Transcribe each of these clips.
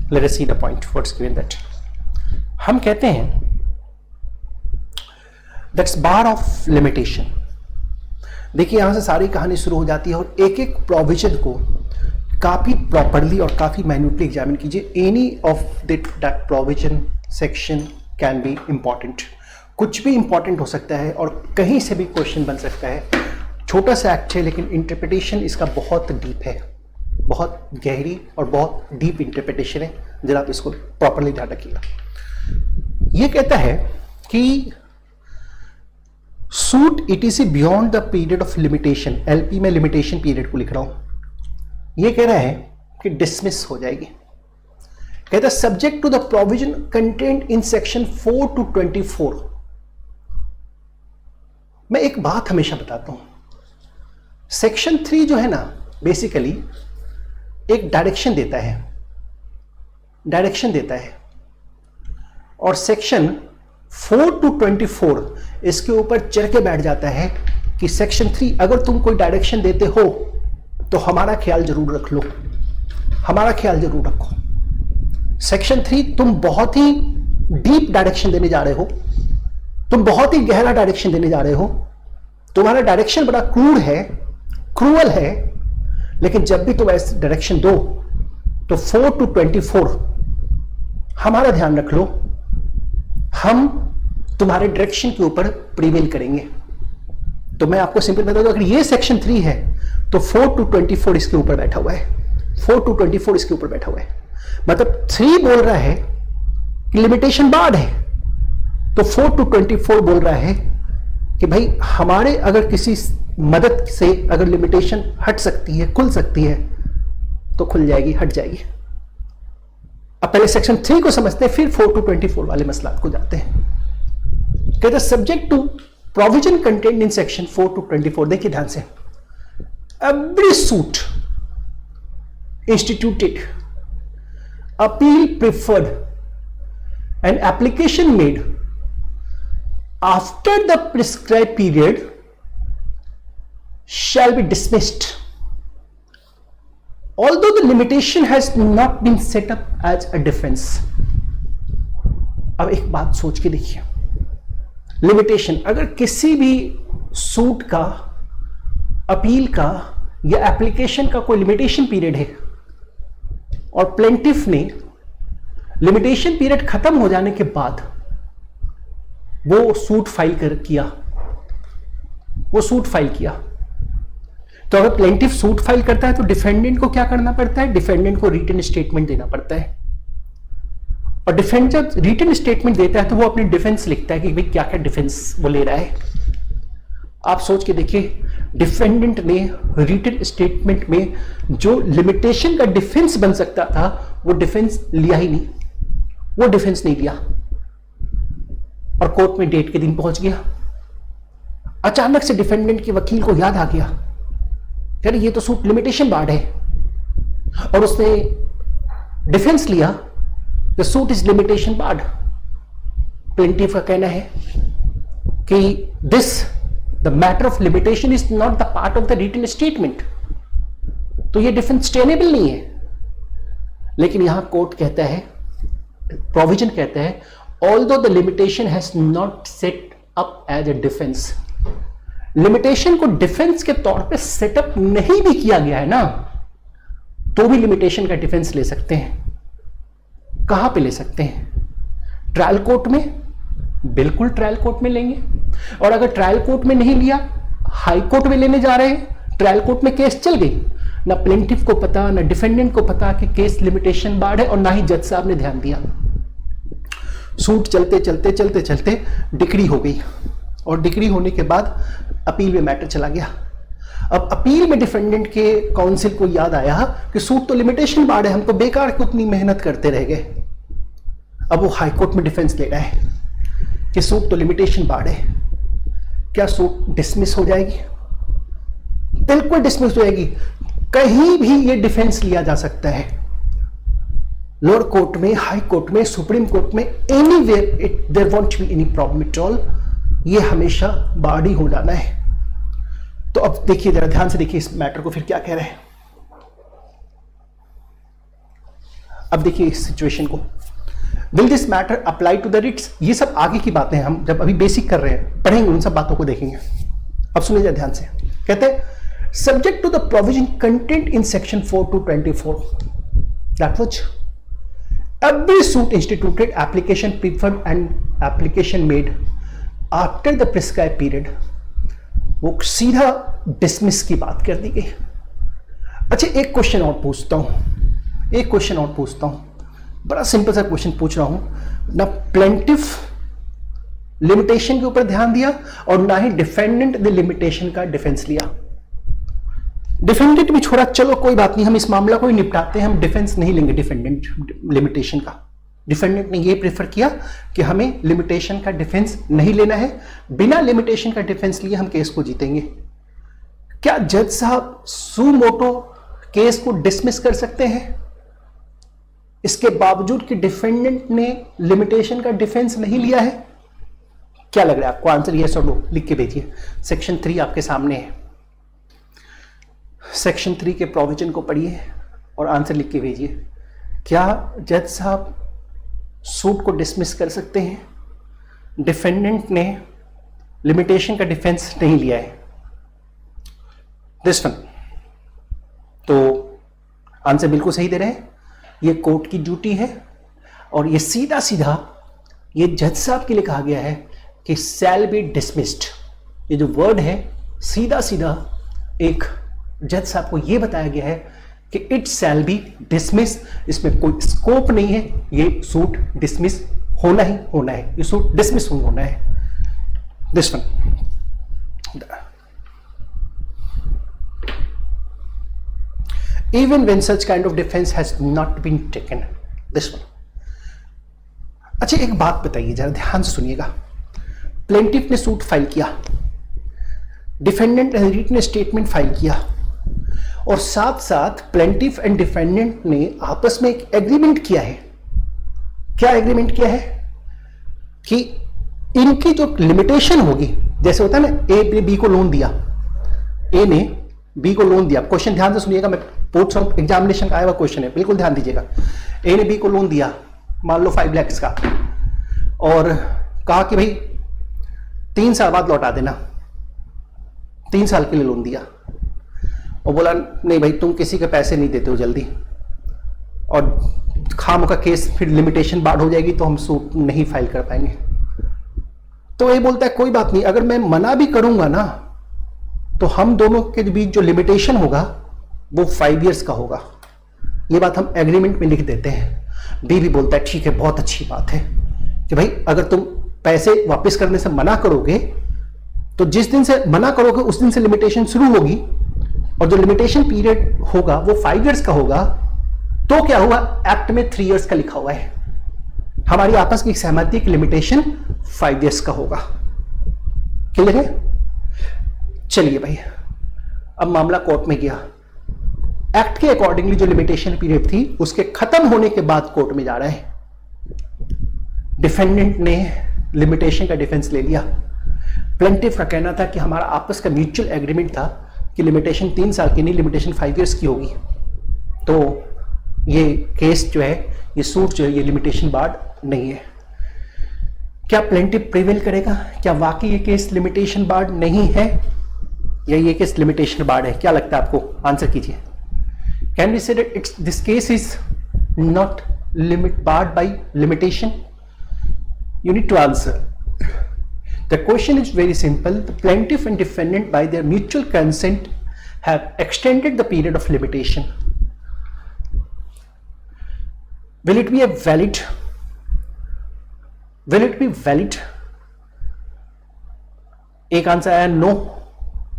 Let us see the point. What's given that? हम कहते हैं that's bar of limitation. देखिए यहां से सारी कहानी शुरू हो जाती है और एक एक प्रोविजन को काफी प्रॉपरली और काफी मैन्युटली एग्जामिन कीजिए. Any of that provision section can be important. कुछ भी इंपॉर्टेंट हो सकता है और कहीं से भी क्वेश्चन बन सकता है. छोटा सा एक्ट है लेकिन इंटरप्रिटेशन इसका बहुत डीप है, बहुत गहरी और बहुत डीप इंटरप्रिटेशन है. जरा आप इसको प्रॉपरली ध्यान रखिएगा. ये कहता है कि suit etc. beyond the period of limitation. LP में लिमिटेशन पीरियड को लिख रहा हूं. ये कह रहा है कि डिसमिस हो जाएगी. कहता है subject to the provision content in section 4 to 24. मैं एक बात हमेशा बताता हूं. सेक्शन 3 जो है ना बेसिकली एक डायरेक्शन देता है, और सेक्शन 4 to 24 इसके ऊपर चढ़ के बैठ जाता है कि सेक्शन 3 अगर तुम कोई डायरेक्शन देते हो तो हमारा ख्याल जरूर रख लो, हमारा ख्याल जरूर रखो. सेक्शन 3 तुम बहुत ही डीप डायरेक्शन देने जा रहे हो, तुम बहुत ही गहरा डायरेक्शन देने जा रहे हो, तुम्हारा डायरेक्शन बड़ा क्रूअल है, लेकिन जब भी तुम ऐसे डायरेक्शन दो तो 4 to 24 हमारा ध्यान रख लो, हम तुम्हारे डायरेक्शन के ऊपर प्रिवेल करेंगे. तो मैं आपको सिंपल बता दूं, अगर ये सेक्शन 3 है तो 4 to 24 इसके ऊपर बैठा हुआ है. 4 to 24 इसके ऊपर बैठा हुआ है. मतलब 3 बोल रहा है कि लिमिटेशन बार्ड है, तो 4 to 24 बोल रहा है कि भाई हमारे अगर किसी मदद से अगर लिमिटेशन हट सकती है, खुल सकती है, तो खुल जाएगी, हट जाएगी. अब पहले सेक्शन 3 को समझते हैं, फिर 4 to 24 वाले मसलात को जाते हैं. कहते subject to provision content in section 4 to 24. देखिए ध्यान से. Every suit instituted, appeal preferred and application made after the prescribed period shall be dismissed although the limitation has not been set up as a defense. अब एक बात सोच के देखिए. Limitation, अगर किसी भी सूट का, अपील का या एप्लीकेशन का कोई लिमिटेशन पीरियड है और प्लेंटिफ ने लिमिटेशन पीरियड खत्म हो जाने के बाद वो सूट फाइल किया, तो अगर प्लेंटिफ सूट फाइल करता है तो डिफेंडेंट को क्या करना पड़ता है? डिफेंडेंट को रिटन स्टेटमेंट देना पड़ता है. और डिफेंडेंट जब रिटन स्टेटमेंट देता है तो वो अपनी डिफेंस लिखता है कि भाई क्या क्या डिफेंस वो ले रहा है. आप सोच के देखिए, डिफेंडेंट ने रिटन स्टेटमेंट में जो लिमिटेशन का डिफेंस बन सकता था वो डिफेंस लिया ही नहीं, वो डिफेंस नहीं लिया, और कोर्ट में डेट के दिन पहुंच गया. अचानक से डिफेंडेंट के वकील को याद आ गया, यार ये तो सूट लिमिटेशन बार्ड है, और उसने डिफेंस लिया, the suit is limitation barred. Plaintiff का कहना है कि this the matter of limitation is not the part of the written statement, तो ये डिफेंस स्टेनेबल नहीं है. लेकिन यहां कोर्ट कहता है, प्रोविजन कहता है, although the limitation has not set up as a defense, limitation को डिफेंस के तौर पे सेटअप नहीं भी किया गया है ना, तो भी लिमिटेशन का डिफेंस ले सकते हैं. कहां पे ले सकते हैं? ट्रायल कोर्ट में, बिल्कुल ट्रायल कोर्ट में लेंगे. और अगर ट्रायल कोर्ट में नहीं लिया, हाई कोर्ट में लेने जा रहे हैं, ट्रायल कोर्ट में केस चल गई, ना प्लेंटिफ को पता ना डिफेंडेंट को पता कि केस लिमिटेशन बार्ड है, और ना ही जज साहब ने ध्यान दिया. सूट चलते डिक्री हो गई, और डिक्री होने के बाद अपील में मैटर चला गया. अब अपील में डिफेंडेंट के काउंसिल को याद आया कि सूट तो लिमिटेशन बार्ड है, हम तो बेकार की उतनी मेहनत करते रह गए. अब वो हाई कोर्ट में डिफेंस ले रहा है कि सूट तो लिमिटेशन बार्ड है. क्या सूट डिसमिस हो जाएगी? बिल्कुल डिसमिस हो जाएगी. कहीं भी ये डिफेंस लिया जा सकता है, लोअर कोर्ट में, हाई कोर्ट में, सुप्रीम कोर्ट में, anywhere there won't be any problem at all. ये हमेशा बार्ड ही हो जाना है. तो अब देखिए, जरा ध्यान से देखिए इस मैटर को, फिर क्या कह रहे हैं. अब देखिए इस सिचुएशन को, will this matter apply to the writs, ये सब आगे की बातें हैं, हम जब अभी बेसिक कर रहे हैं पढ़ेंगे उन सब बातों को देखेंगे। अब सुनिए ध्यान से, कहते हैं subject to the provision content in section 4 to 24 that was every suit instituted, application preferred and application made after the prescribed period, वो सीधा डिसमिस की बात कर दी गई। अच्छा एक क्वेश्चन और पूछता हूं, बड़ा सिंपल सा क्वेश्चन पूछ रहा हूं ना, प्लेंटिफ लिमिटेशन के ऊपर ध्यान दिया और ना ही डिफेंडेंट ने लिमिटेशन का डिफेंस लिया। डिफेंडेंट भी छोड़ा, चलो कोई बात नहीं, हम इस मामला को ही निपटाते हैं, हम डिफेंस नहीं लेंगे डिफेंडेंट लिमिटेशन का। डिफेंडेंट ने ये प्रेफर किया कि हमें लिमिटेशन का डिफेंस नहीं लेना है, बिना लिमिटेशन का डिफेंस लिए हम केस को जीतेंगे। क्या जज साहब सुमोटो केस को डिसमिस कर सकते हैं इसके बावजूद कि डिफेंडेंट ने लिमिटेशन का डिफेंस नहीं लिया है? क्या लग रहा है आपको? आंसर यस और नो लिख के भेजिए। सेक्शन 3 आपके सामने है, सेक्शन 3 के प्रोविजन को पढ़िए और आंसर लिख के भेजिए। क्या जज साहब सूट को डिसमिस कर सकते हैं? डिफेंडेंट ने लिमिटेशन का डिफेंस नहीं लिया है, दिस वन। तो आंसर बिल्कुल सही दे रहे हैं, ये कोर्ट की ड्यूटी है और ये सीधा सीधा ये जज साहब के लिए कहा गया है कि शैल बी डिसमिस्ड। ये जो वर्ड है सीधा सीधा एक जज साहब को यह बताया गया है कि इट शैल बी डिसमिस, इसमें कोई स्कोप नहीं है, ये सूट डिसमिस होना ही होना है, ये सूट डिसमिस होना है। This one, even when such kind of defense has not been taken, this one। अच्छा एक बात बताइए, जरा ध्यान से सुनिएगा। प्लेंटिफ ने सूट फाइल किया, डिफेंडेंट ने स्टेटमेंट फाइल किया और साथ साथ प्लेंटिफ एंड डिफेंडेंट ने आपस में एक एग्रीमेंट किया है। क्या एग्रीमेंट किया है? कि इनकी जो लिमिटेशन होगी, जैसे होता है ना, ए ने बी को लोन दिया, ए ने बी को लोन दिया। क्वेश्चन ध्यान से सुनिएगा, मैं पूछ रहा हूं, एग्जामिनेशन का आया हुआ क्वेश्चन है, बिल्कुल ध्यान दीजिएगा। ए ने बी को लोन दिया, मान लो 5 लाख का, और कहा कि भाई 3 साल बाद लौटा देना, 3 साल के लिए लोन दिया, और बोला नहीं भाई तुम किसी के पैसे नहीं देते हो जल्दी, और खाम का केस फिर लिमिटेशन बाढ़ हो जाएगी तो हम सूट नहीं फाइल कर पाएंगे। तो ये बोलता है कोई बात नहीं, अगर मैं मना भी करूंगा ना तो हम दोनों के बीच जो लिमिटेशन होगा वो 5 इयर्स का होगा। ये बात हम एग्रीमेंट में लिख देते हैं। बी भी बोलता है ठीक है, बहुत अच्छी बात है कि भाई अगर तुम पैसे वापस करने से मना करोगे तो जिस दिन से मना करोगे उस दिन से लिमिटेशन शुरू होगी, और जो लिमिटेशन पीरियड होगा वो 5 इयर्स का होगा। तो क्या हुआ, एक्ट में 3 इयर्स का लिखा हुआ है, हमारी आपस की सहमति की लिमिटेशन 5 इयर्स का होगा। क्लियर है? चलिए भाई, अब मामला कोर्ट में गया। एक्ट के अकॉर्डिंगली जो लिमिटेशन पीरियड थी उसके खत्म होने के बाद कोर्ट में जा रहा है। डिफेंडेंट ने लिमिटेशन का डिफेंस ले लिया। प्लेंटिफ का कहना था कि हमारा आपस का म्यूचुअल एग्रीमेंट था कि लिमिटेशन 3 साल की नहीं, लिमिटेशन 5 इयर्स की होगी। तो ये केस जो है, ये सूट जो है, ये लिमिटेशन बार्ड नहीं है। क्या प्लेंटिफ प्रिवेल करेगा? क्या वाकई ये केस लिमिटेशन बार्ड नहीं है या ये केस लिमिटेशन बार्ड है? क्या लगता है आपको? आंसर कीजिए। Can we say that it's this case is not limit barred by limitation? You need to answer. The question is very simple. The plaintiff and defendant by their mutual consent have extended the period of limitation. Will it be a valid? Will it be valid? एक answer आया no,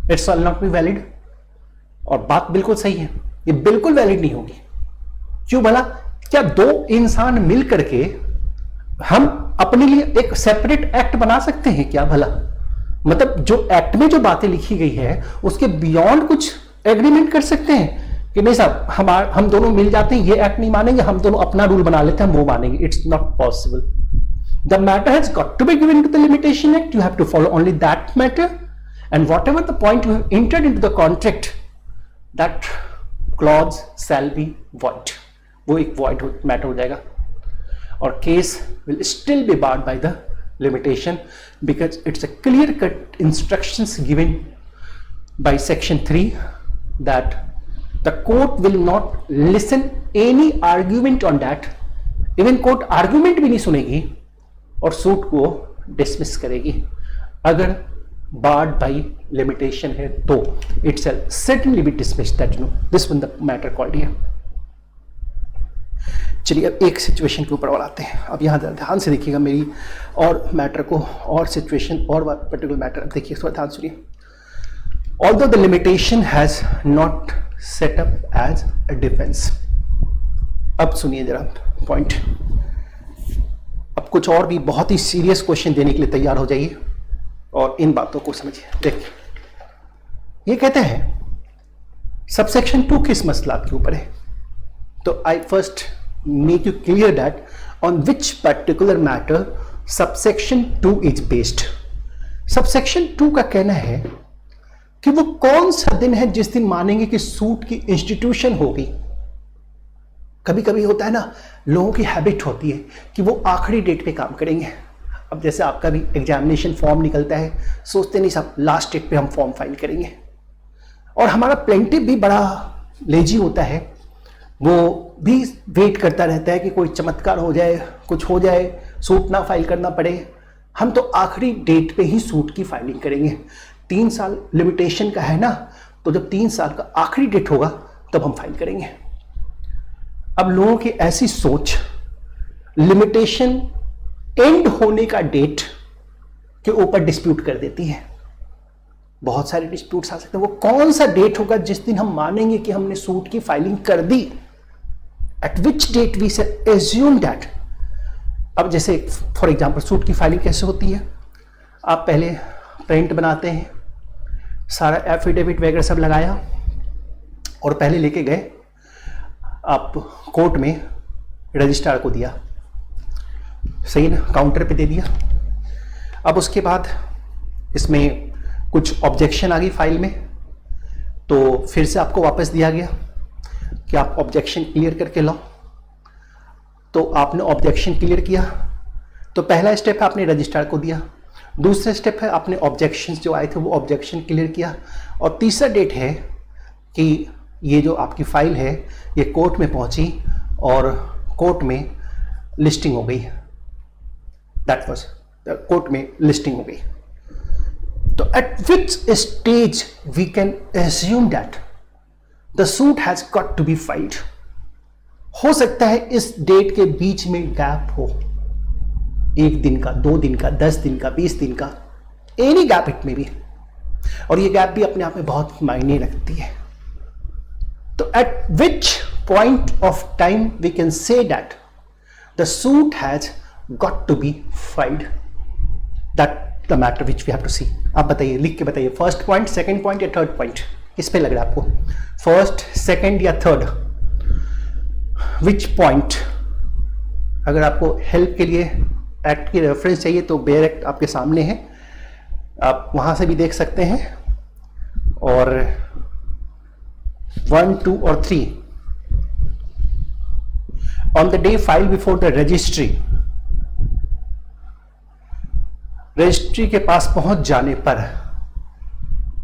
it shall not be valid। और बात बिल्कुल सही है, ये बिल्कुल valid नहीं होगी। क्यों भला? क्या 2 इंसान मिल करके हम अपने लिए एक सेपरेट एक्ट बना सकते हैं क्या भला? मतलब जो एक्ट में जो बातें लिखी गई है उसके बियॉन्ड कुछ एग्रीमेंट कर सकते हैं कि नहीं साहब हम दोनों मिल जाते हैं, ये एक्ट नहीं मानेंगे, हम दोनों अपना रूल बना लेते हैं, हम वो मानेंगे। It's not possible. The matter has got to be given to the limitation act, you have to follow only that matter, and whatever the point you have entered into the contract, that clause shall be void. वो एक void matter हो जाएगा, और case will still be barred by the limitation because it's a clear cut instructions given by section 3 that the court will not listen any argument on that, even court argument भी नहीं सुनेगी और suit को dismiss करेगी अगर barred by limitation है तो it shall certainly be dismissed that this one the matter called here. चलिए अब एक सिचुएशन के ऊपर और आते हैं. अब यहाँ ध्यान से देखिएगा मेरी और मैटर को और सिचुएशन और पर्टिकुलर मैटर. अब देखिए थोड़ा ध्यान सुनिए. Although the limitation has not set up as a defence. अब सुनिए जरा पॉइंट. अब कुछ और भी बहुत ही सीरियस क्वेश्चन देने के लिए तैयार हो जाइए और इन बातों को समझिए. देखिए ये कहते हैं सबसेक्शन 2 किस मसला के ऊपर है. तो आई first make you clear that on which particular matter subsection 2 is based. subsection 2 का कहना है कि वो कौन सा दिन है जिस दिन मानेंगे कि सूट की इंस्टीट्यूशन होगी. कभी कभी होता है ना, लोगों की हैबिट होती है कि वो आखिरी डेट पे काम करेंगे. अब जैसे आपका भी एग्जामिनेशन फॉर्म निकलता है, सोचते नहीं साहब लास्ट डेट पे हम फॉर्म फाइल करेंगे. और हमारा प्लेंटिव भी बड़ा लेजी होता है, वो भी वेट करता रहता है कि कोई चमत्कार हो जाए, कुछ हो जाए, सूट ना फाइल करना पड़े. हम तो आखिरी डेट पे ही सूट की फाइलिंग करेंगे. 3 साल लिमिटेशन का है ना, तो जब 3 साल का आखिरी डेट होगा तब हम फाइल करेंगे. अब लोगों की ऐसी सोच लिमिटेशन एंड होने का डेट के ऊपर डिस्प्यूट कर देती है. बहुत सारे डिस्प्यूट्स आ सकते हैं. वो कौन सा डेट होगा जिस दिन हम मानेंगे कि हमने सूट की फाइलिंग कर दी. At which date we assume that. अब जैसे फॉर एग्जाम्पल सूट की फाइलिंग कैसे होती है. आप पहले प्रिंट बनाते हैं, सारा एफिडेविट वगैरह सब लगाया और पहले लेके गए आप कोर्ट में, रजिस्ट्रार को दिया, सही ना, काउंटर पे दे दिया. अब उसके बाद इसमें कुछ ऑब्जेक्शन आ गई फाइल में, तो फिर से आपको वापस दिया गया कि आप ऑब्जेक्शन क्लियर करके लाओ. तो आपने ऑब्जेक्शन क्लियर किया, तो पहला स्टेप है आपने रजिस्ट्रार को दिया. दूसरा स्टेप है आपने ऑब्जेक्शंस जो आए थे वो ऑब्जेक्शन क्लियर किया. और तीसरा डेट है कि ये जो आपकी फाइल है ये कोर्ट में पहुंची और कोर्ट में लिस्टिंग हो गई. दैट वाज कोर्ट में लिस्टिंग हो गई. तो at which stage we can assume that The suit has got to be filed. हो सकता है इस डेट के बीच में गैप हो, 1 दिन का, 2 दिन का, 10 दिन का, 20 दिन का, एनी गैप इट में भी. और ये गैप भी अपने आप में बहुत मायने रखती है. तो at which point of time we can say that the suit has got to be filed. That the matter which we have to see. आप बताइए, लिख के बताइए, फर्स्ट पॉइंट, सेकेंड पॉइंट या थर्ड पॉइंट, किस पे लग रहा है आपको, फर्स्ट, सेकंड या थर्ड, विच पॉइंट. अगर आपको हेल्प के लिए एक्ट की रेफरेंस चाहिए तो बेयर एक्ट आपके सामने है, आप वहां से भी देख सकते हैं. और 1, 2 और 3 on the day file before the registry के पास पहुंच जाने पर,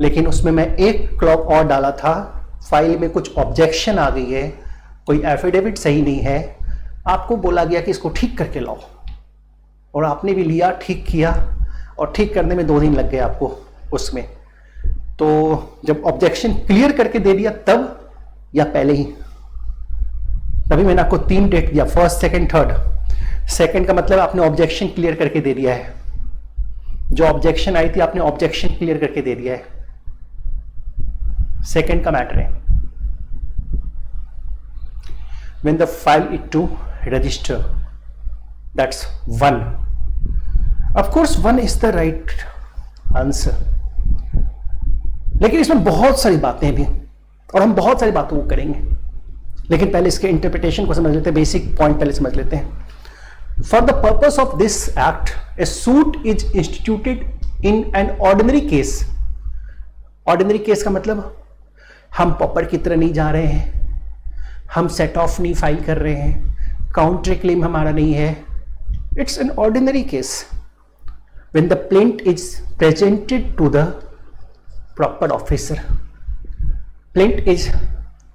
लेकिन उसमें मैं एक क्लॉक और डाला था, फाइल में कुछ ऑब्जेक्शन आ गई है, कोई एफिडेविट सही नहीं है, आपको बोला गया कि इसको ठीक करके लाओ. और आपने भी लिया, ठीक किया, और ठीक करने में 2 दिन लग गए आपको उसमें. तो जब ऑब्जेक्शन क्लियर करके दे दिया तब या पहले ही, तभी मैंने आपको 3 डेट दिया, फर्स्ट, सेकंड, थर्ड. सेकंड का मतलब आपने ऑब्जेक्शन क्लियर करके दे दिया है, जो ऑब्जेक्शन आई थी आपने ऑब्जेक्शन क्लियर करके दे दिया है. सेकंड का मैटर है when the file is to register, that's 1. of course 1 is the right answer. लेकिन इसमें बहुत सारी बातें भी, और हम बहुत सारी बातों को करेंगे, लेकिन पहले इसके इंटरप्रिटेशन को समझ लेते हैं, बेसिक पॉइंट पहले समझ लेते हैं. For the purpose of this act, a suit is instituted in an ordinary case. Ordinary case का मतलब हम पॉपर की तरह नहीं जा रहे हैं, हम सेट ऑफ नहीं फाइल कर रहे हैं, काउंटर क्लेम हमारा नहीं है. It's an ordinary case. When the plaint is presented to the proper officer, plaint is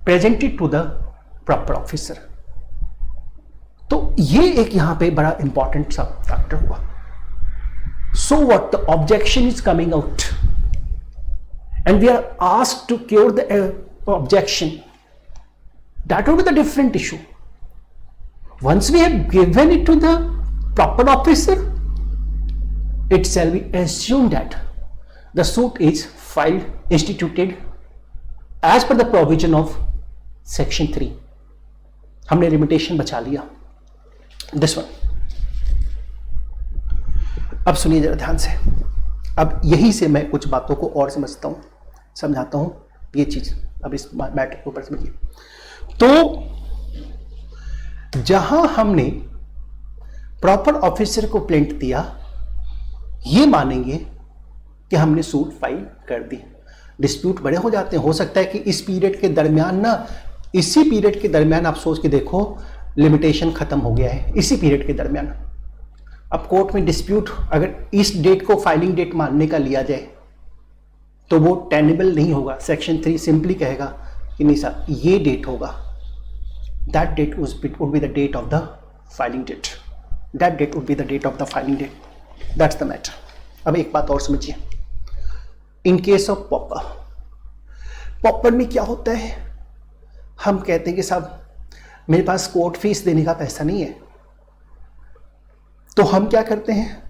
presented to the proper officer. तो ये एक यहां पे बड़ा इंपॉर्टेंट सा फैक्टर हुआ. So what, the objection is coming out and we are asked to cure the objection. That would be the different issue. Once we have given it to the proper officer, it shall be assumed that the suit is filed, instituted as per the provision of section 3. हमने limitation बचा लिया. This one. अब सुनिए जरा ध्यान से. अब यही से मैं कुछ बातों को और समझता हूं, समझाता हूं ये चीज. अब इस मैटर के ऊपर समझिए. तो जहां हमने प्रॉपर ऑफिसर को प्लेंट दिया, ये मानेंगे कि हमने सूट फाइल कर दी. डिस्प्यूट बड़े हो जाते हैं. हो सकता है कि इस पीरियड के दरमियान ना, इसी पीरियड के दरमियान आप सोच के देखो, लिमिटेशन खत्म हो गया है इसी पीरियड के दरमियान. अब कोर्ट में डिस्प्यूट अगर इस डेट को फाइलिंग डेट मानने का लिया जाए तो वो टेनेबल नहीं होगा. सेक्शन 3 सिंपली कहेगा कि नहीं साहब ये डेट होगा. That date would be the date of the filing date. That date would be the date of the filing date. That's the matter. अब एक बात और समझिए. In case of pauper, pauper में क्या होता है, हम कहते हैं कि साहब मेरे पास कोर्ट फीस देने का पैसा नहीं है. तो हम क्या करते हैं,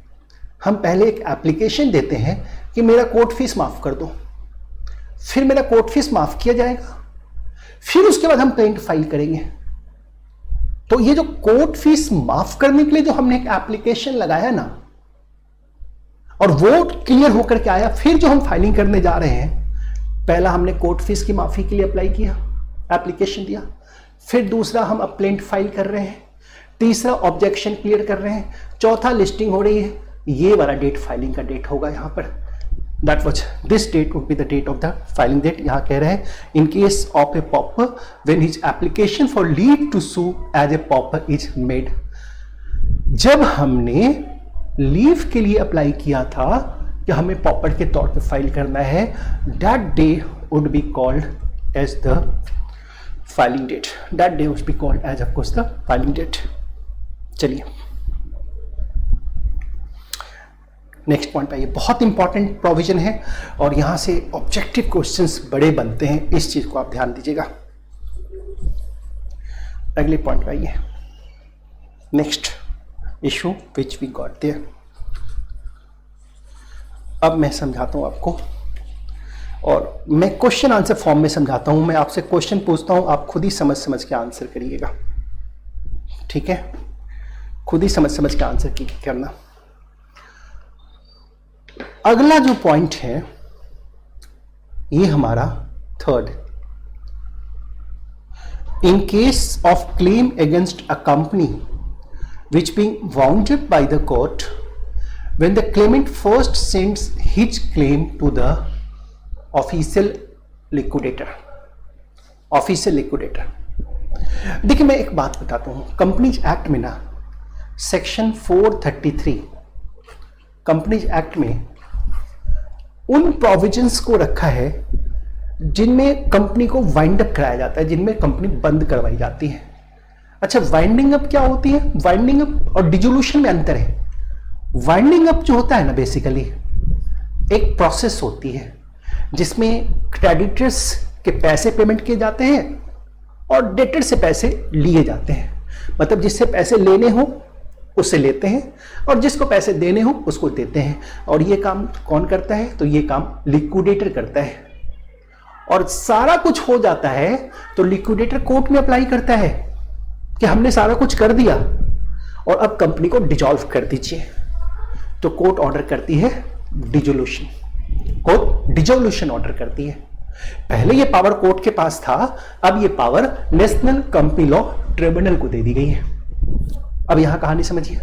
हम पहले एक एप्लीकेशन देते हैं कि मेरा कोर्ट फीस माफ कर दो. फिर मेरा कोर्ट फीस माफ किया जाएगा, फिर उसके बाद हम प्लेंट फाइल करेंगे. तो ये जो कोर्ट फीस माफ करने के लिए जो हमने एक एप्लीकेशन लगाया ना, और वो क्लियर होकर के आया, फिर जो हम फाइलिंग करने जा रहे हैं, पहला हमने कोर्ट फीस की माफी के लिए अप्लाई किया, एप्लीकेशन दिया. फिर दूसरा हम अब प्लेंट फाइल कर रहे हैं. तीसरा ऑब्जेक्शन क्लियर कर रहे हैं. चौथा लिस्टिंग हो रही है. ये वाला डेट फाइलिंग का डेट होगा यहां पर. That was this date would be the date of the filing date. यहां कह रहे हैं in case of a pauper when his application for leave to sue as a pauper is made. जब हमने लीव के लिए अप्लाई किया था कि हमें पॉपर के तौर पे फाइल करना है, that day would be called as the filing date. That day would be called as of course the filing date. चलिए नेक्स्ट पॉइंट पे. ये बहुत इंपॉर्टेंट प्रोविजन है और यहां से ऑब्जेक्टिव क्वेश्चंस बड़े बनते हैं. इस चीज को आप ध्यान दीजिएगा. अगले पॉइंट पे आइए. Next issue which we got there. अब मैं समझाता हूं आपको, और मैं क्वेश्चन आंसर फॉर्म में समझाता हूं. मैं आपसे क्वेश्चन पूछता हूं, आप खुद ही समझ के आंसर करिएगा. ठीक है, खुद ही समझ के आंसर करना. अगला जो पॉइंट है ये हमारा third. In case of claim against a company which being wound up by the court, when the claimant first sends his claim to the official liquidator. देखिए मैं एक बात बताता हूं. कंपनीज एक्ट में ना सेक्शन 433 कंपनीज एक्ट में उन प्रोविजंस को रखा है जिनमें कंपनी को वाइंड अप कराया जाता है, जिनमें कंपनी बंद करवाई जाती है. अच्छा, वाइंडिंग अप क्या होती है? वाइंडिंग अप और डिसोल्यूशन में अंतर है. वाइंडिंग अप जो होता है ना, बेसिकली एक प्रोसेस होती है जिसमें क्रेडिटर्स के पैसे पेमेंट किए जाते हैं और डेटर से पैसे लिए जाते हैं. मतलब जिससे पैसे लेने हो उससे लेते हैं और जिसको पैसे देने हो उसको देते हैं. और ये काम कौन करता है? तो ये काम लिक्विडेटर करता है. और सारा कुछ हो जाता है तो लिक्विडेटर कोर्ट में अप्लाई करता है कि हमने सारा कुछ कर दिया और अब कंपनी को डिसॉल्व कर दीजिए. तो कोर्ट ऑर्डर करती है डिसोल्यूशन. कोर्ट डिसोल्यूशन ऑर्डर करती है. पहले ये पावर कोर्ट के पास था, अब ये power national company law tribunal को दे दी गई है. अब यहां कहानी समझिए.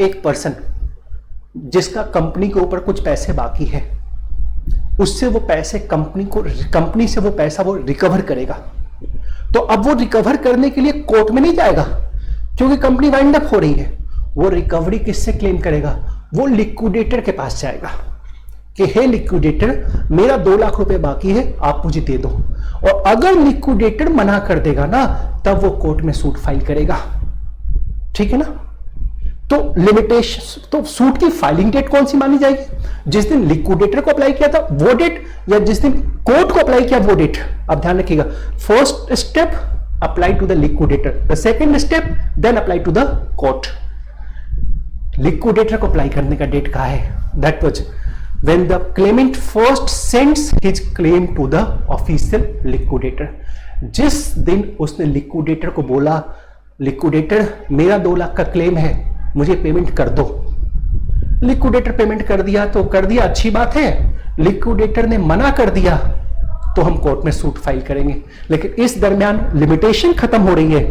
एक पर्सन जिसका कंपनी के ऊपर कुछ पैसे बाकी है, उससे वो पैसे कंपनी से वो पैसा वो रिकवर करेगा. तो अब वो रिकवर करने के लिए कोर्ट में नहीं जाएगा, क्योंकि कंपनी वाइंड अप हो रही है। वो रिकवरी किससे क्लेम करेगा? वो लिक्विडेटर के पास जाएगा कि हे लिक्विडेटर, मेरा 2 लाख रुपए बाकी है, आप मुझे दे दो। और अगर लिक्विडेटर मना कर देगा ना, तब वो कोर्ट में सूट फाइल करेगा। ठीक है ना? तो लिमिटेशन, तो सूट की फाइलिंग डेट कौन सी मानी जाएगी? जिस दिन लिक्विडेटर को अप्लाई किया था वो डेट, या जिस दिन कोर्ट को अप्लाई किया वो डेट? अब ध्यान रखिएगा, first step apply to the liquidator, the second step then apply to the court. Liquidator को अप्लाई करने का डेट कहा है? That was when the claimant first sends his claim to the official liquidator। जिस दिन उसने लिक्विडेटर को बोला, लिक्विडेटर मेरा 2 लाख का क्लेम है, मुझे पेमेंट कर दो। लिक्विडेटर पेमेंट कर दिया तो कर दिया, अच्छी बात है। लिक्विडेटर ने मना कर दिया तो हम कोर्ट में सूट फाइल करेंगे। लेकिन इस दरमियान लिमिटेशन खत्म हो रही है,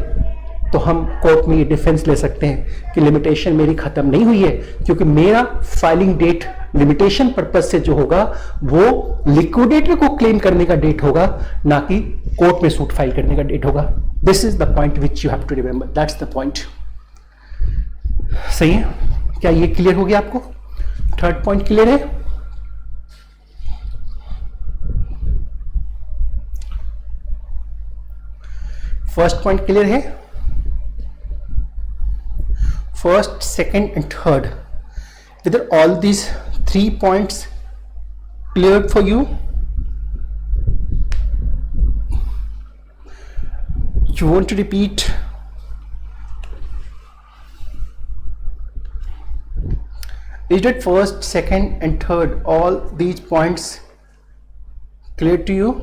तो हम कोर्ट में ये डिफेंस ले सकते हैं कि लिमिटेशन मेरी खत्म नहीं हुई है, क्योंकि मेरा फाइलिंग डेट लिमिटेशन पर्पज से जो होगा वो लिक्विडेटर को क्लेम करने का डेट होगा, ना कि कोर्ट में सूट फाइल करने का डेट होगा। This is the point which you have to remember, that's the point. सही है? क्या ये क्लियर हो गया आपको? थर्ड पॉइंट क्लियर है? फर्स्ट पॉइंट क्लियर है? First, second and third, whether all these 3 points cleared for you? You want to repeat? Is that first, second and third, all these points clear to you?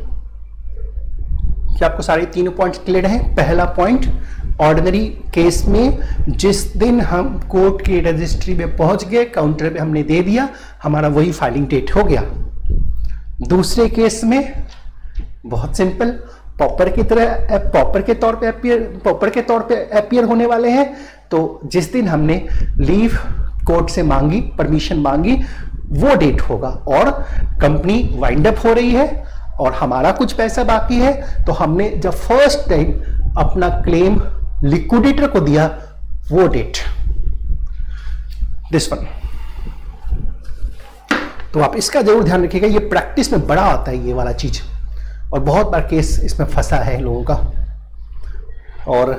क्या आपको सारे तीनों points clear हैं? पहला point, ordinary case में जिस दिन हम कोर्ट की रजिस्ट्री में पहुंच गए, काउंटर पे हमने दे दिया, हमारा वही फाइलिंग डेट हो गया। दूसरे केस में बहुत सिंपल, पॉपर की तरह, पॉपर के तौर पे अपियर होने वाले हैं। तो जिस दिन हमने लीव कोर्ट से मांगी, परमिशन मांगी, वो डेट होगा। और कंपनी वाइंड अप हो रही है और हमारा कुछ पैसा बाकी है, तो हमने जब फर्स्ट टाइम अपना क्लेम लिक्विडेटर को दिया, वो डेट, दिस वन। तो आप इसका जरूर ध्यान रखिएगा, ये प्रैक्टिस में बड़ा आता है ये वाला चीज, और बहुत बार केस इसमें फंसा है लोगों का। और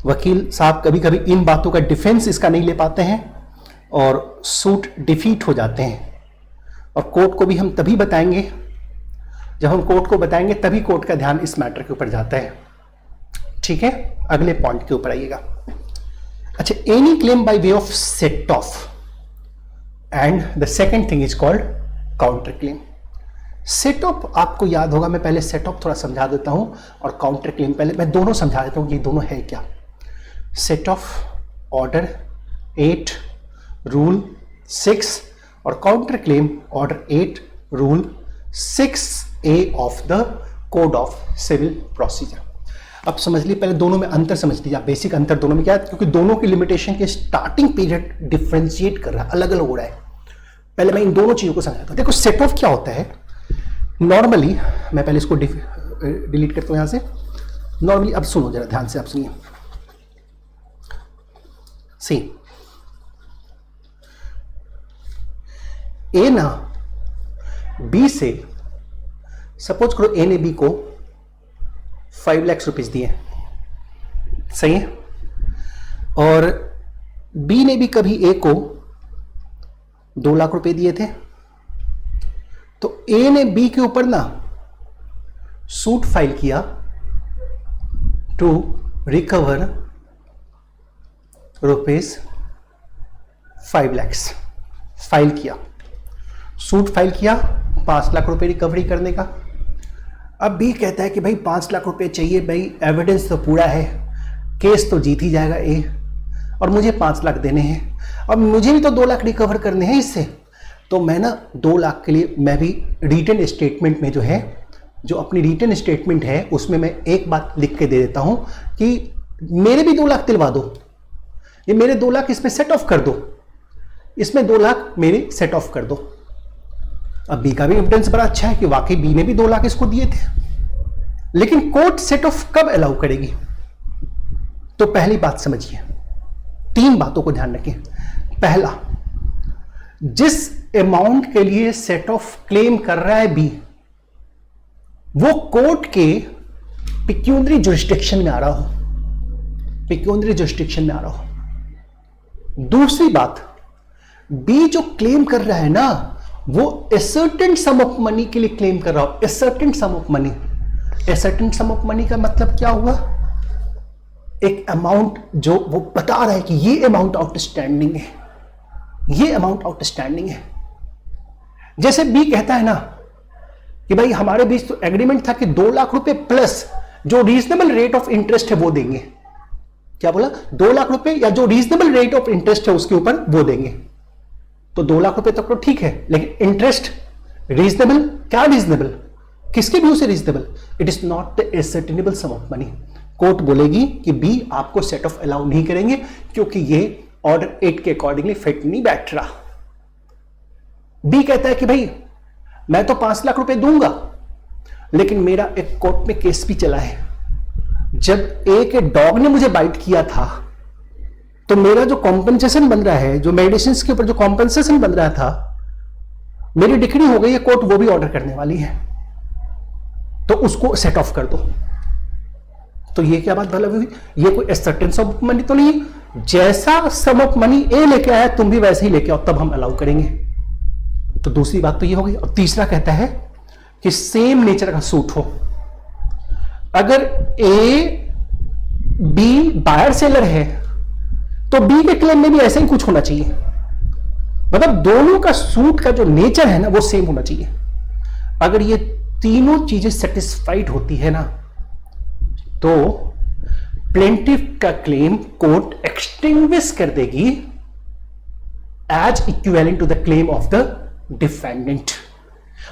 वकील साहब कभी कभी इन बातों का डिफेंस इसका नहीं ले पाते हैं और सूट डिफीट हो जाते हैं। और कोर्ट को भी हम तभी बताएंगे, जब हम कोर्ट को बताएंगे तभी कोर्ट का ध्यान इस मैटर के ऊपर जाता है। ठीक है? अगले पॉइंट के ऊपर आइएगा। अच्छा, any claim by way of set of, and the second thing is called counter claim. Set of आपको याद होगा, मैं पहले सेट ऑफ थोड़ा समझा देता हूं और काउंटर क्लेम पहले मैं दोनों समझा देता हूं कि ये दोनों है क्या। सेट ऑफ ऑर्डर 8 रूल 6 और counter claim order 8 rule 6A of the code of civil procedure. अब समझ लीजिए, पहले दोनों में अंतर समझ लीजिए, बेसिक अंतर दोनों में क्या है, क्योंकि दोनों की लिमिटेशन के स्टार्टिंग पीरियड डिफरेंशिएट कर रहा है, अलग अलग हो रहा है। पहले मैं इन दोनों चीजों को समझाता हूं। देखो, सेट ऑफ क्या होता है नॉर्मली, मैं पहले इसको डिलीट करता हूं यहां से। नॉर्मली, अब सुनो जरा ध्यान से, आप सुनिए। सी ए ना बी से, सपोज करो ए ने बी को 5 लाख रुपीज दिए, सही है, और बी ने भी कभी ए को 2 लाख रुपए दिए थे। तो ए ने बी के ऊपर ना सूट फाइल किया to recover rupees 5 lakh, file किया, सूट फाइल किया 5 लाख रुपए रिकवरी करने का। अब बी कहता है कि भाई 5 लाख रुपए चाहिए, भाई एविडेंस तो पूरा है, केस तो जीत ही जाएगा ए, और मुझे 5 लाख देने हैं। अब मुझे भी तो 2 लाख रिकवर करने हैं इससे, तो मैं ना 2 लाख के लिए मैं भी रिटन स्टेटमेंट में जो है, जो अपनी रिटन स्टेटमेंट है उसमें मैं एक बात लिख के दे देता हूं कि मेरे भी 2 लाख दिलवा दो, ये मेरे 2 लाख इसमें सेट ऑफ कर दो, इसमें 2 लाख मेरे सेट ऑफ कर दो। अब बी का भी एविडेंस बड़ा अच्छा है कि वाकई बी ने भी 2 लाख इसको दिए थे, लेकिन कोर्ट सेट ऑफ कब अलाउ करेगी? तो पहली बात समझिए, 3 बातों को ध्यान रखें। पहला, जिस अमाउंट के लिए सेट ऑफ क्लेम कर रहा है बी, वो कोर्ट के पिक्यूनरी जुरिस्डिक्शन में आ रहा हो, पिक्यूनरी जुरिस्डिक्शन में आ रहा हो। दूसरी बात, बी जो क्लेम कर रहा है ना, वो a certain some of money के लिए क्लेम कर रहा हो, a certain some of money. A certain some of money का मतलब क्या हुआ? एक अमाउंट जो वो बता रहा है कि ये अमाउंट आउटस्टैंडिंग है, ये अमाउंट आउटस्टैंडिंग है। जैसे बी कहता है ना कि भाई हमारे बीच तो एग्रीमेंट था कि 2 लाख रुपए प्लस जो रीजनेबल रेट ऑफ इंटरेस्ट है वो देंगे। क्या बोला? 2 लाख रुपए या जो रीजनेबल रेट ऑफ इंटरेस्ट है उसके ऊपर वो देंगे। तो 2 लाख रुपए तक तो ठीक है, लेकिन इंटरेस्ट रीजनेबल, क्या रीजनेबल, किसके व्यू से reasonable? It is not the ascertainable sum of money. Court बोलेगी कि बी आपको सेट ऑफ अलाउ नहीं करेंगे क्योंकि ये ऑर्डर 8 के अकॉर्डिंगली फिट नहीं बैठ रहा। बी कहता है कि भाई मैं तो 5 लाख रुपए दूंगा, लेकिन मेरा एक कोर्ट में केस भी चला है। जब एक डॉग ने मुझे बाइट किया था तो मेरा जो कॉम्पनसेशन बन रहा है, जो मेडिसिन के ऊपर जो कॉम्पनसेशन बन रहा था, मेरी डिक्री हो गई है, कोर्ट वो भी ऑर्डर करने वाली है, तो उसको सेट ऑफ कर दो। तो ये क्या बात भला हुई? ये कोई सर्टेन सम ऑफ मनी तो नहीं, जैसा सम ऑफ मनी ए लेके आया तुम भी वैसे ही लेके आओ, तब हम अलाउ करेंगे। तो दूसरी बात तो ये हो गई। और तीसरा कहता है कि सेम नेचर का सूट हो। अगर ए बी बायर सेलर है तो बी के क्लेम में भी ऐसा ही कुछ होना चाहिए, मतलब दोनों का सूट का जो नेचर है ना वो सेम होना चाहिए। अगर ये तीनों चीजें सेटिस्फाइड होती है ना, तो प्लेंटिफ का क्लेम कोर्ट एक्सटिंग्विश कर देगी as equivalent to the claim of the defendant.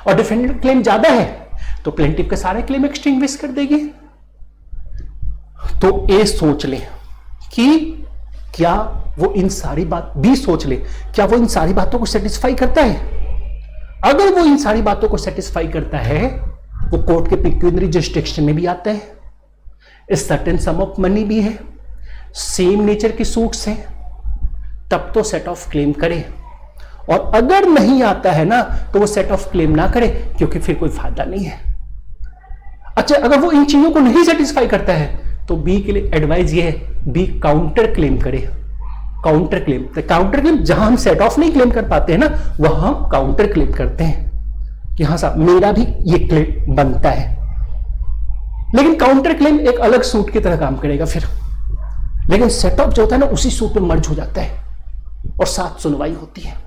और डिफेंडेंट क्लेम ज्यादा है तो प्लेंटिफ के सारे क्लेम एक्सटिंग्विश कर देगी। तो ए सोच ले कि क्या वो इन सारी बात, बी सोच ले क्या वो इन सारी बातों को सेटिस्फाई करता है। अगर वो इन सारी बातों को सेटिस्फाई करता है, वो कोर्ट के पिक्यूनरी जस्टिक्शन में भी आता है, इस सर्टेन सम ऑफ मनी भी है, सेम नेचर के सूट्स हैं, तब तो सेट ऑफ क्लेम करे। और अगर नहीं आता है ना तो वो सेट ऑफ क्लेम ना करे, क्योंकि फिर कोई फायदा नहीं है। अच्छा, अगर वो इन चीजों को नहीं सेटिस्फाई करता है तो बी के लिए एडवाइस ये है, बी काउंटर क्लेम करे। काउंटर क्लेम, तो काउंटर क्लेम जहां हम सेट ऑफ नहीं क्लेम कर पाते हैं ना, वहां हम काउंटर क्लेम करते हैं कि हाँ साहब मेरा भी ये क्लेम बनता है। लेकिन काउंटर क्लेम एक अलग सूट की तरह काम करेगा फिर, लेकिन सेट ऑफ जो होता है ना उसी सूट में मर्ज हो जाता है और साथ सुनवाई होती है।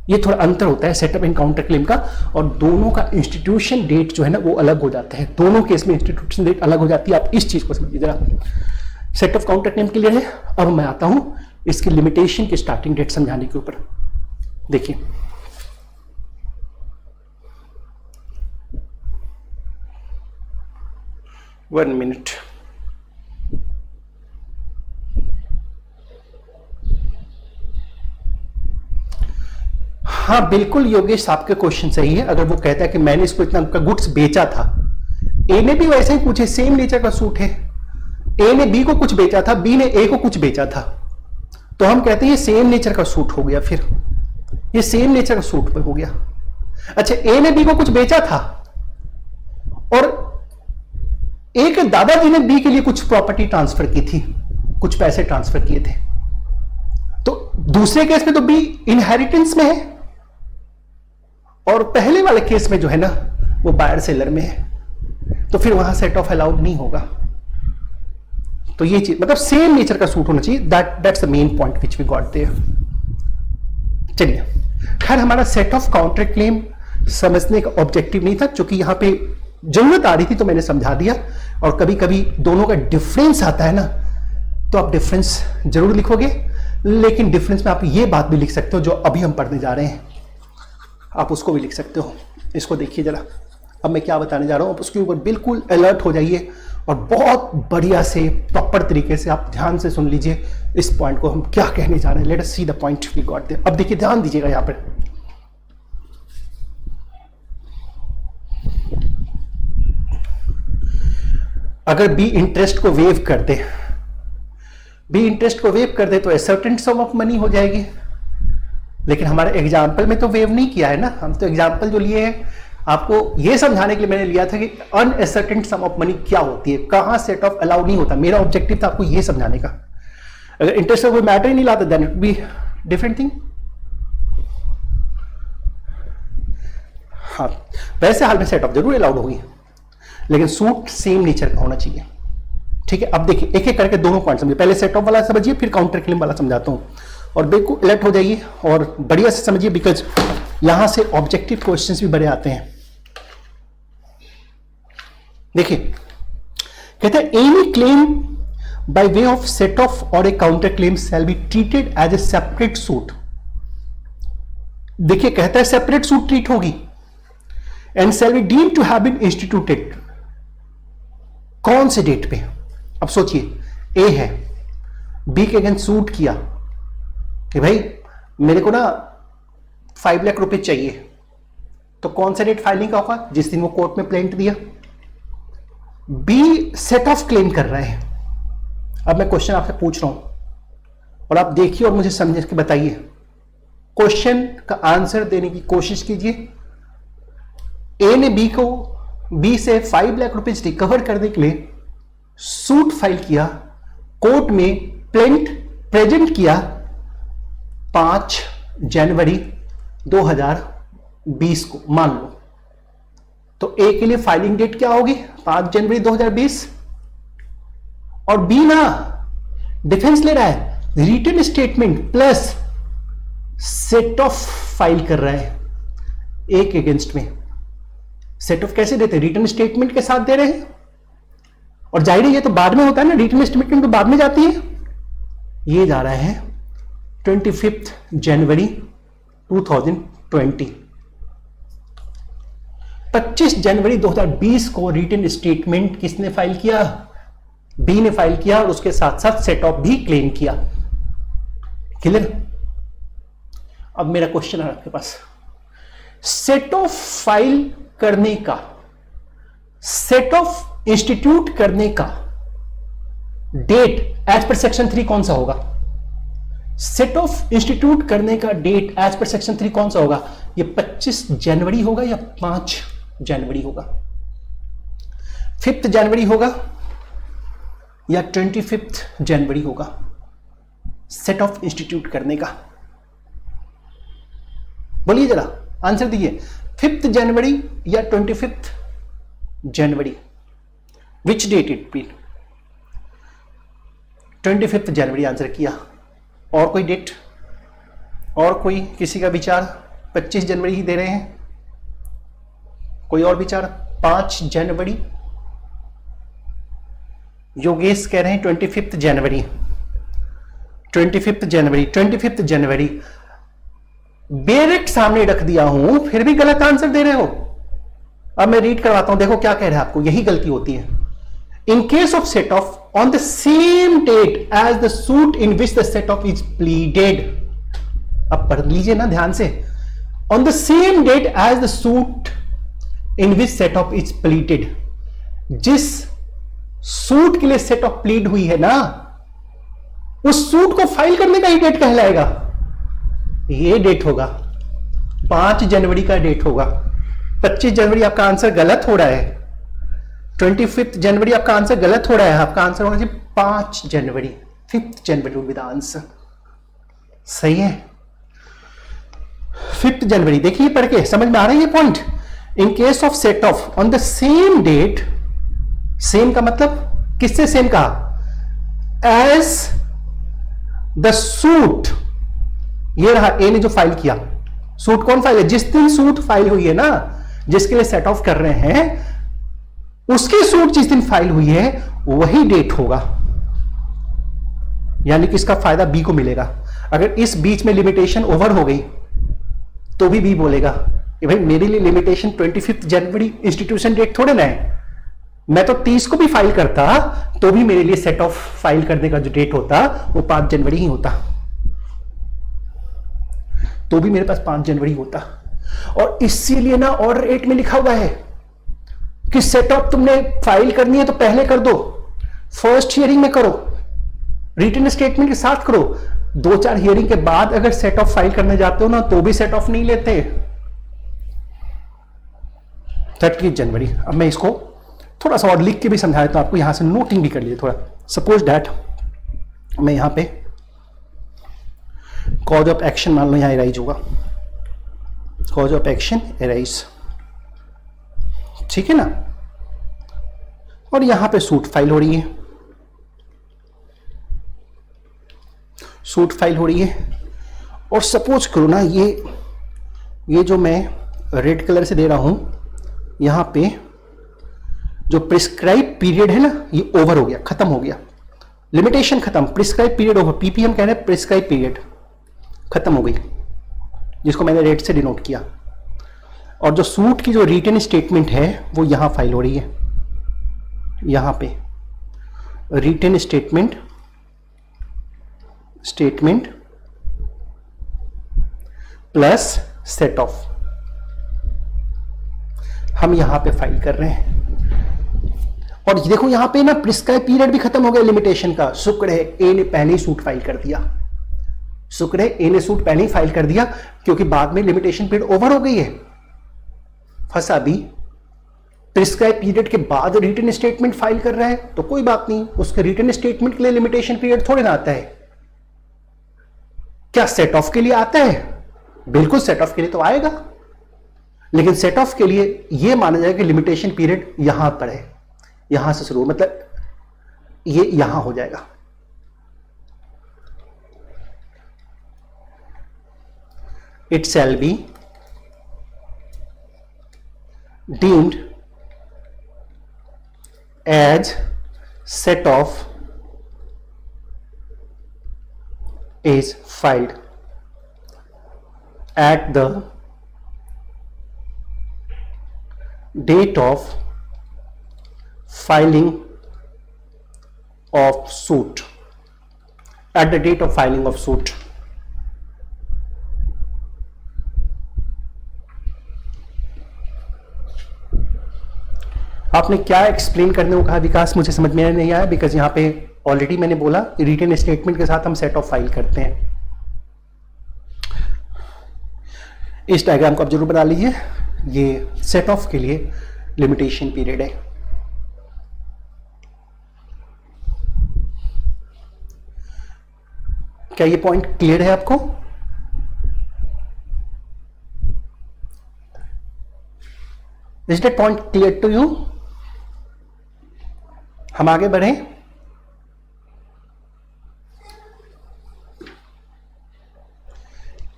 ये थोड़ा अंतर होता है सेटअप एंड काउंटर क्लेम का, और दोनों का इंस्टीट्यूशन डेट जो है ना वो अलग हो जाता है। दोनों केस में इंस्टीट्यूशन डेट अलग हो जाती है। आप इस चीज को समझिए जरा। Set of counter claim clear है। अब मैं आता हूं इसकी लिमिटेशन की स्टार्टिंग डेट समझाने के ऊपर। देखिए, वन मिनट। हाँ बिल्कुल योगेश, आपके क्वेश्चन सही है। अगर वो कहता है कि मैंने इसको इतना का गुड्स बेचा था, ए ने भी वैसे ही कुछ है, सेम नेचर का सूट है। ए ने बी को कुछ बेचा था, बी ने ए को कुछ बेचा था, तो हम कहते हैं ये सेम नेचर का सूट हो गया। फिर ये सेम नेचर का सूट हो गया। अच्छा, ए ने बी को कुछ बेचा था और ए के दादाजी ने बी के लिए कुछ प्रॉपर्टी ट्रांसफर की थी, कुछ पैसे ट्रांसफर किए थे, तो दूसरे केस में तो बी इनहेरिटेंस में है और पहले वाले केस में जो है ना वो बायर सेलर में है, तो फिर वहां सेट ऑफ अलाउड नहीं होगा। तो ये चीज मतलब सेम नेचर का सूट होना चाहिए। That's the main point which we got there. चलिए, खैर हमारा सेट ऑफ काउंटर क्लेम समझने का ऑब्जेक्टिव नहीं था, क्योंकि यहां पे जरूरत आ रही थी तो मैंने समझा दिया। और कभी कभी दोनों का डिफरेंस आता है ना, तो आप डिफरेंस जरूर लिखोगे, लेकिन डिफरेंस में आप ये बात भी लिख सकते हो जो अभी हम पढ़ने जा रहे हैं, आप उसको भी लिख सकते हो। इसको देखिए जरा, अब मैं क्या बताने जा रहा हूं, आप उसके ऊपर बिल्कुल अलर्ट हो जाइए और बहुत बढ़िया से प्रॉपर तरीके से आप ध्यान से सुन लीजिए इस पॉइंट को हम क्या कहने जा रहे हैं। Let us see the point we got there. अब देखिए, ध्यान दीजिएगा यहां पर। अगर बी इंटरेस्ट को वेव कर दे, बी इंटरेस्ट को वेव कर दे तो सर्टेन सम ऑफ मनी हो जाएगी। लेकिन हमारे एग्जाम्पल में तो वेव नहीं किया है ना, हम तो एग्जाम्पल जो लिए हैं आपको ये समझाने के लिए मैंने लिया था कि अनएसर्टेन सम ऑफ मनी क्या होती है, कहां सेट ऑफ अलाउ नहीं होता। मेरा ऑब्जेक्टिव था आपको ये समझाने का। अगर इंटरेस्ट का कोई मैटर ही नहीं लाता then it be different thing. हाँ, वैसे हाल में सेट ऑफ जरूर अलाउड होगी, लेकिन सूट सेम नेचर का होना चाहिए। ठीक है, अब देखिए एक एक करके दोनों पॉइंट समझिए। पहले सेट ऑफ वाला समझिए, फिर काउंटर क्लेम वाला समझाता हूं, और बिल्कुल अलर्ट हो जाइए और बढ़िया से समझिए, बिकॉज यहां से ऑब्जेक्टिव क्वेश्चंस भी बड़े आते हैं। देखिए, कहते हैं any claim by way of set off or a counter claim shall be treated as a separate suit. देखिए, कहता है सेपरेट सूट ट्रीट होगी and shall be deemed to have been instituted. कौन से डेट पे? अब सोचिए, ए है, बी के अगेंस्ट सूट किया कि भाई मेरे को ना 5 लाख रुपए चाहिए, तो कौन सा डेट फाइलिंग का होगा? जिस दिन वो कोर्ट में प्लेंट दिया। बी सेट ऑफ क्लेम कर रहे हैं। अब मैं क्वेश्चन आपसे पूछ रहा हूं और आप देखिए और मुझे समझ के बताइए। क्वेश्चन का आंसर देने की कोशिश कीजिए। ए ने बी से 5 लाख रुपए रिकवर करने के लिए सूट फाइल किया, कोर्ट में प्लेंट प्रेजेंट किया 5 जनवरी 2020 को, मान लो। तो ए के लिए फाइलिंग डेट क्या होगी? 5 जनवरी 2020। और बी ना डिफेंस ले रहा है, written statement plus set off file कर रहा है ए के अगेंस्ट में। सेट ऑफ कैसे देते हैं? रिटन स्टेटमेंट के साथ दे रहे हैं, और जाहिर है ये तो बाद में होता है ना, रिटन स्टेटमेंट तो बाद में जाती है। ये जा रहा है 25 जनवरी 2020। 25 जनवरी 2020 को रिटन स्टेटमेंट किसने फाइल किया? बी ने फाइल किया, और उसके साथ साथ सेट ऑफ भी क्लेम किया। क्लियर? अब मेरा क्वेश्चन है आपके पास, सेट ऑफ फाइल करने का, सेट ऑफ इंस्टीट्यूट करने का डेट एज पर सेक्शन 3 कौन सा होगा? सेट ऑफ इंस्टीट्यूट करने का डेट एज पर सेक्शन 3 कौन सा होगा? ये 25 जनवरी होगा या 5 जनवरी होगा? 5 जनवरी होगा या 25 जनवरी होगा? सेट ऑफ इंस्टीट्यूट करने का बोलिए, जरा आंसर दीजिए। 5 जनवरी या 25 जनवरी? Which date it be? 25 जनवरी आंसर किया। और कोई डेट? और कोई किसी का विचार? 25 जनवरी ही दे रहे हैं। कोई और विचार? 5 जनवरी। योगेश कह रहे हैं 25 जनवरी। 25 जनवरी, 25 जनवरी डायरेक्ट सामने रख दिया हूं, फिर भी गलत आंसर दे रहे हो। अब मैं रीड करवाता हूं, देखो क्या कह रहा है आपको। यही गलती होती है। In case of set off on the same date as the suit in which the set off is pleaded. अब पढ़ लीजिए ना ध्यान से। On the same date as the suit in which set off is pleaded. जिस suit के लिए set of plead हुई है ना, उस सूट को फाइल करने का ही डेट कहलाएगा। ये डेट होगा 5 जनवरी का डेट होगा। 25 जनवरी आपका आंसर गलत हो रहा है। 25 जनवरी आपका आंसर गलत हो रहा है। आपका आंसर होना चाहिए 5 जनवरी। 5 जनवरी विद आंसर। सही है, 5 जनवरी। देखिए पढ़ के समझ में आ रहा है ये point. In case of set off on the same date, same का मतलब किससे सेम कहा? As the suit. ये रहा ए ने जो फाइल किया। सूट कौन फाइल है? जिस दिन सूट फाइल हुई है ना, जिसके लिए सेट ऑफ कर रहे हैं, उसकी सूट जिस दिन फाइल हुई है वही डेट होगा। यानी कि इसका फायदा बी को मिलेगा। अगर इस बीच में लिमिटेशन ओवर हो गई तो भी बी बोलेगा कि भाई मेरे लिए लिमिटेशन 25 जनवरी इंस्टीट्यूशन डेट थोड़े ना है। मैं तो 30 को भी फाइल करता तो भी मेरे लिए सेट ऑफ फाइल करने का जो डेट होता वो 5 जनवरी ही होता, तो भी मेरे पास 5 जनवरी होता। और इसीलिए ना ऑर्डर 8 में लिखा हुआ है कि सेट ऑफ तुमने फाइल करनी है तो पहले कर दो, फर्स्ट हियरिंग में करो, रिटन स्टेटमेंट के साथ करो। 2-4 हियरिंग के बाद अगर सेट ऑफ फाइल करने जाते हो ना तो भी सेट ऑफ नहीं लेते। 30 जनवरी। अब मैं इसको थोड़ा सा और लिख के भी समझा देता हूं आपको, यहां से नोटिंग भी कर लिए थोड़ा। सपोज दैट मैं यहां पे कॉज ऑफ एक्शन मान लो, यहां एराइज होगा, कॉज ऑफ एक्शन एराइज, ठीक है ना, और यहां पे सूट फाइल हो रही है, सूट फाइल हो रही है। और सपोज करो ना ये जो मैं रेड कलर से दे रहा हूं, यहां पे जो प्रिस्क्राइब पीरियड है ना ये ओवर हो गया, खत्म हो गया, लिमिटेशन खत्म, प्रिस्क्राइब पीरियड ओवर, पीपीएम कह रहे हैं प्रिस्क्राइब पीरियड खत्म हो गई, जिसको मैंने रेड से डिनोट किया। और जो सूट की जो रिटन स्टेटमेंट है वो यहां फाइल हो रही है, यहां पे written statement plus set off हम यहां पे फाइल कर रहे हैं। और देखो यहां पे ना प्रिस्क्राइब पीरियड भी खत्म हो गया लिमिटेशन का। शुक्र है ए ने पहले ही सूट फाइल कर दिया, शुक्र है ए ने सूट पहले ही फाइल कर दिया, क्योंकि बाद में लिमिटेशन पीरियड ओवर हो गई है। फंसा भी, प्रिस्क्राइब पीरियड के बाद रिटन स्टेटमेंट फाइल कर रहा है तो कोई बात नहीं, उसके रिटन स्टेटमेंट के लिए लिमिटेशन पीरियड थोड़े ना आता है। क्या सेट ऑफ के लिए आता है? बिल्कुल सेट ऑफ के लिए तो आएगा, लेकिन सेट ऑफ के लिए यह माना जाएगा कि लिमिटेशन पीरियड यहां पर है, यहां से शुरू, मतलब ये यहां हो जाएगा। It shall be deemed as set off is filed at the date of filing of suit, at the date of filing of suit। आपने क्या एक्सप्लेन करने को कहा विकास, मुझे समझ में नहीं आया, बिकॉज यहां पे ऑलरेडी मैंने बोला रिटन स्टेटमेंट के साथ हम सेट ऑफ फाइल करते हैं। इस डायग्राम को आप जरूर बना लीजिए, ये सेट ऑफ के लिए लिमिटेशन पीरियड है। क्या ये पॉइंट क्लियर है आपको? Is that point clear to you? हम आगे बढ़े।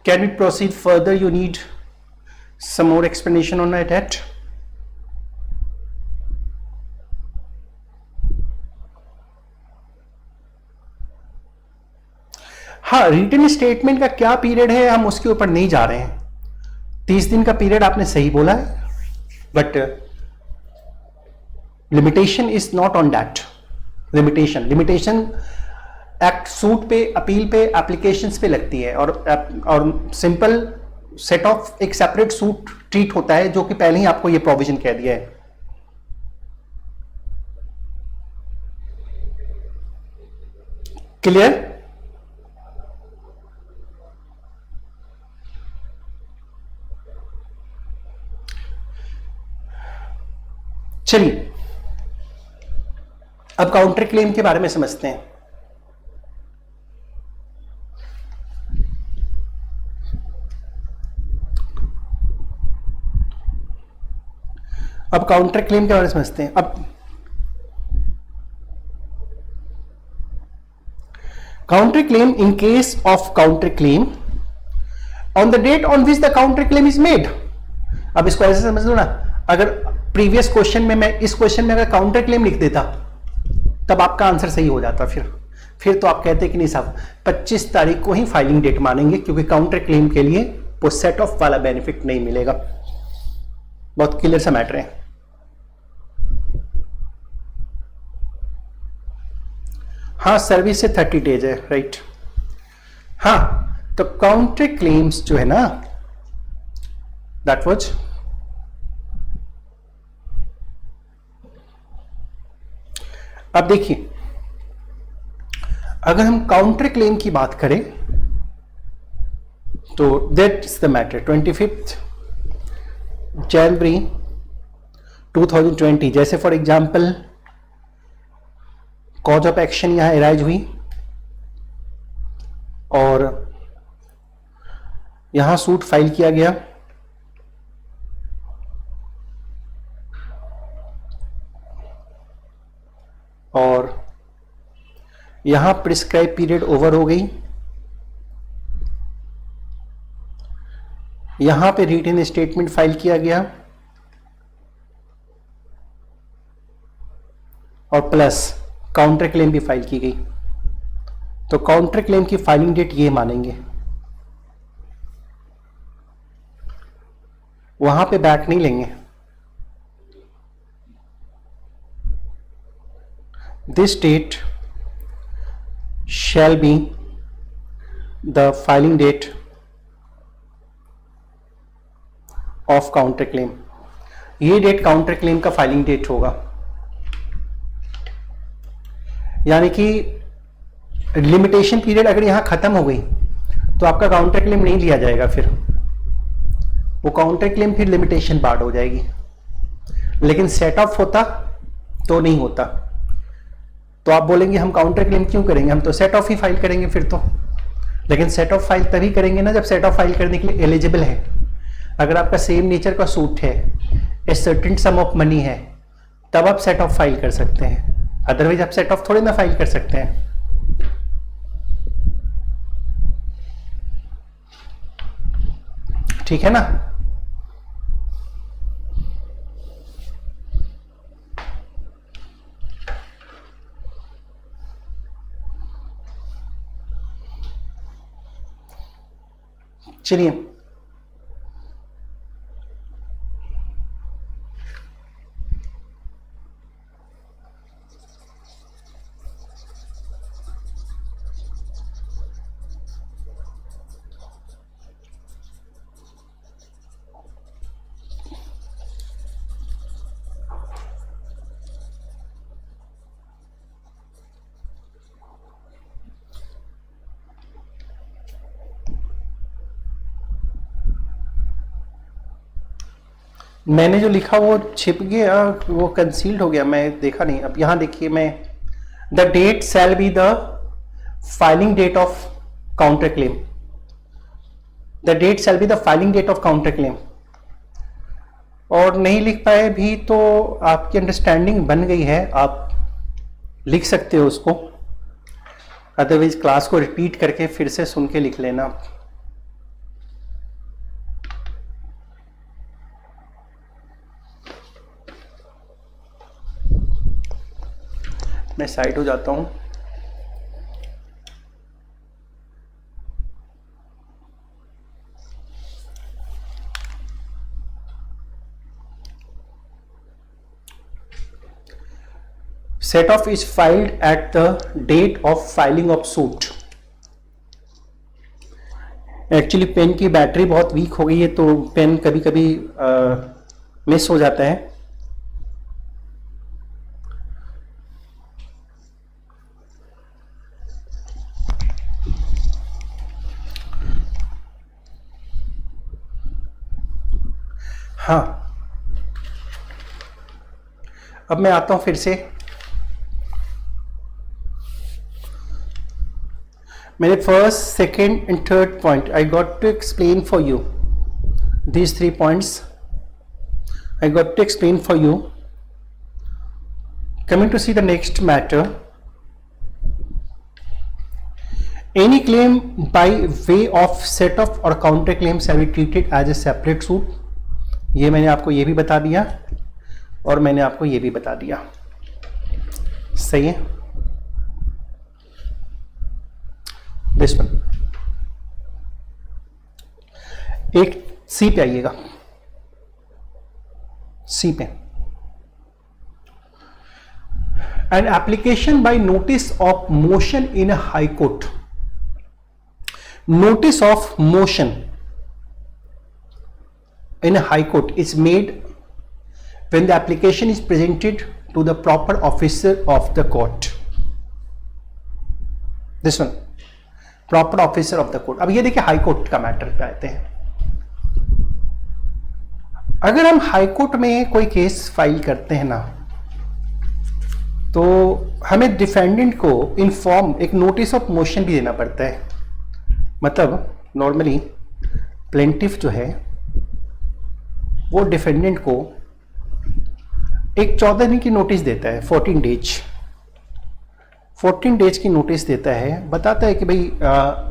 Can we proceed further? You need some more explanation on that? हाँ, रिटन स्टेटमेंट का क्या पीरियड है हम उसके ऊपर नहीं जा रहे हैं। 30 दिन का पीरियड आपने सही बोला है, but limitation is not on that. Limitation act suit पे, अपील पे, एप्लीकेशंस पे लगती है, और सिंपल सेट ऑफ एक सेपरेट सूट ट्रीट होता है, जो कि पहले ही आपको ये प्रोविजन कह दिया है। क्लियर? चलिए अब काउंटर क्लेम के बारे में समझते हैं। अब काउंटर क्लेम के बारे में समझते हैं। अब counter claim, in case of counter claim on the date on which the counter claim is made. अब इसको ऐसे समझ लो ना, अगर प्रीवियस क्वेश्चन में मैं इस क्वेश्चन में अगर काउंटर क्लेम लिख देता तब आपका आंसर सही हो जाता। फिर तो आप कहते कि नहीं साहब 25 तारीख को ही फाइलिंग डेट मानेंगे, क्योंकि काउंटर क्लेम के लिए वो सेट ऑफ वाला बेनिफिट नहीं मिलेगा। बहुत क्लियर सा मैटर है। हाँ, सर्विस से 30 डेज है, राइट। हाँ, तो काउंटर क्लेम्स जो है ना, दैट वाज अब देखिए, अगर हम काउंटर क्लेम की बात करें तो दैट्स द मैटर। 25 जनवरी 2020, जैसे for example cause of action यहां अराइज हुई और यहां सूट फाइल किया गया, और यहां प्रिस्क्राइब पीरियड ओवर हो गई, यहां पे रिटन स्टेटमेंट फाइल किया गया और प्लस काउंटर क्लेम भी फाइल की गई। तो काउंटर क्लेम की फाइलिंग डेट ये मानेंगे, वहां पे बैक नहीं लेंगे। This date shall be the filing date of counter claim। ये डेट काउंटर क्लेम का फाइलिंग डेट होगा, यानी कि लिमिटेशन पीरियड अगर यहां खत्म हो गई तो आपका काउंटर क्लेम नहीं लिया जाएगा, फिर वो काउंटर क्लेम फिर लिमिटेशन बार्ड हो जाएगी। लेकिन सेट ऑफ होता तो नहीं होता, तो आप बोलेंगे हम काउंटर क्लेम क्यों करेंगे, हम तो सेट ऑफ ही फाइल करेंगे फिर तो। लेकिन सेट ऑफ फाइल तभी करेंगे ना जब सेट ऑफ फाइल करने के लिए एलिजिबल है। अगर आपका सेम नेचर का सूट है, a certain some of money है, तब आप सेट ऑफ फाइल कर सकते हैं, अदरवाइज आप सेट ऑफ थोड़े ना फाइल कर सकते हैं। ठीक है ना। चलिए, मैंने जो लिखा वो छिप गया, वो कंसील्ड हो गया, मैं देखा नहीं। अब यहां देखिए, मैं the date shall be the filing date of counter claim, the date shall be the filing date of counter claim. और नहीं लिख पाए भी तो आपकी अंडरस्टैंडिंग बन गई है, आप लिख सकते हो उसको, अदरवाइज क्लास को रिपीट करके फिर से सुन के लिख लेना। मैं साइड हो जाता हूं। Set off is filed at the date of filing of suit. Actually pen की बैटरी बहुत वीक हो गई है, तो पेन कभी कभी मिस हो जाता है। हाँ, अब मैं आता हूं फिर से। मेरे first, second and third point I got to explain for you, these 3 points I got to explain for you. Coming to see the next matter, any claim by way of set off or counter claim shall be treated as a separate suit. ये मैंने आपको ये भी बता दिया और मैंने आपको ये भी बता दिया, सही है। दिस वन, एक सी पे आइएगा, सी पे, an application by notice of motion in a high court. Notice of motion in a high court is made when the application is presented to the proper officer of the court. This one, proper officer of the court. अब ये देखिए high court का matter पे आते हैं. अगर हम high court में कोई केस फाइल करते हैं ना, तो हमें डिफेंडेंट को इन्फॉर्म एक नोटिस ऑफ मोशन भी देना पड़ता है. मतलब नॉर्मली प्लेंटिफ जो है वो डिफेंडेंट को एक 14 दिन की नोटिस देता है, 14 डेज की नोटिस देता है, बताता है कि भाई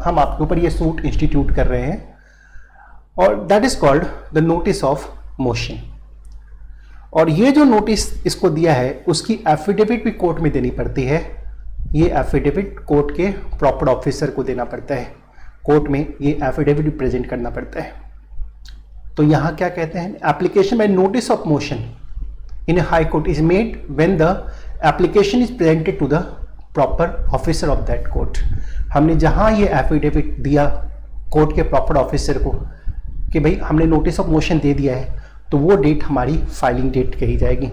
हम आपके ऊपर ये सूट इंस्टीट्यूट कर रहे हैं, और that is called the notice of motion. और ये जो नोटिस इसको दिया है उसकी एफिडेविट भी कोर्ट में देनी पड़ती है. ये एफिडेविट कोर्ट के प्रॉपर ऑफिसर को देना पड़ता है. कोर्ट में ये एफिडेविट भी प्रेजेंट करना पड़ता है. तो यहाँ क्या कहते हैं, application by notice of motion in a high court is made when the application is presented to the proper officer of that court. हमने जहाँ ये एफिडेविट दिया कोर्ट के प्रॉपर ऑफिसर को कि भाई हमने नोटिस ऑफ मोशन दे दिया है, तो वो डेट हमारी फाइलिंग डेट कही जाएगी.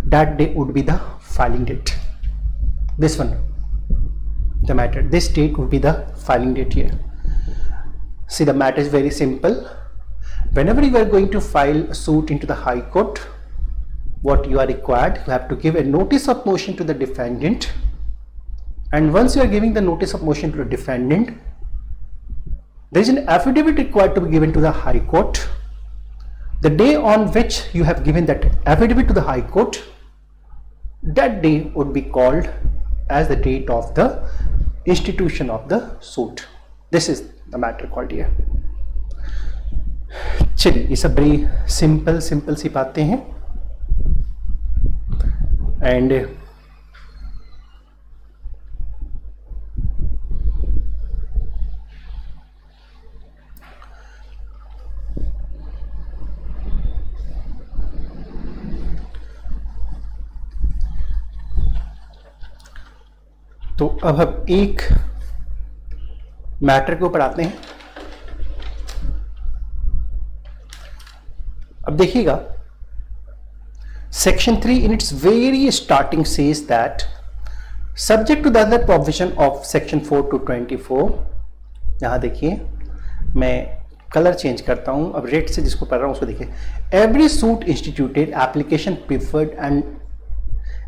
That day would be the filing date. This one the matter, this date would be the filing date here. See, the matter is very simple. Whenever you are going to file a suit into the High Court, what you are required, you have to give a notice of motion to the defendant. And once you are giving the notice of motion to the defendant, there is an affidavit required to be given to the High Court. The day on which you have given that affidavit to the High Court, that day would be called as the date of the institution of the suit. This is the matter called here. चलिए, ये सब बड़ी simple सी बातें हैं. And तो अब हम एक मैटर के ऊपर आते हैं. अब देखिएगा, section 3 in its very starting says that subject to the other provision of section 4 to 24. यहां देखिए, मैं कलर चेंज करता हूं, अब रेड से जिसको पढ़ रहा हूं उसको देखिए. Every suit instituted, application preferred and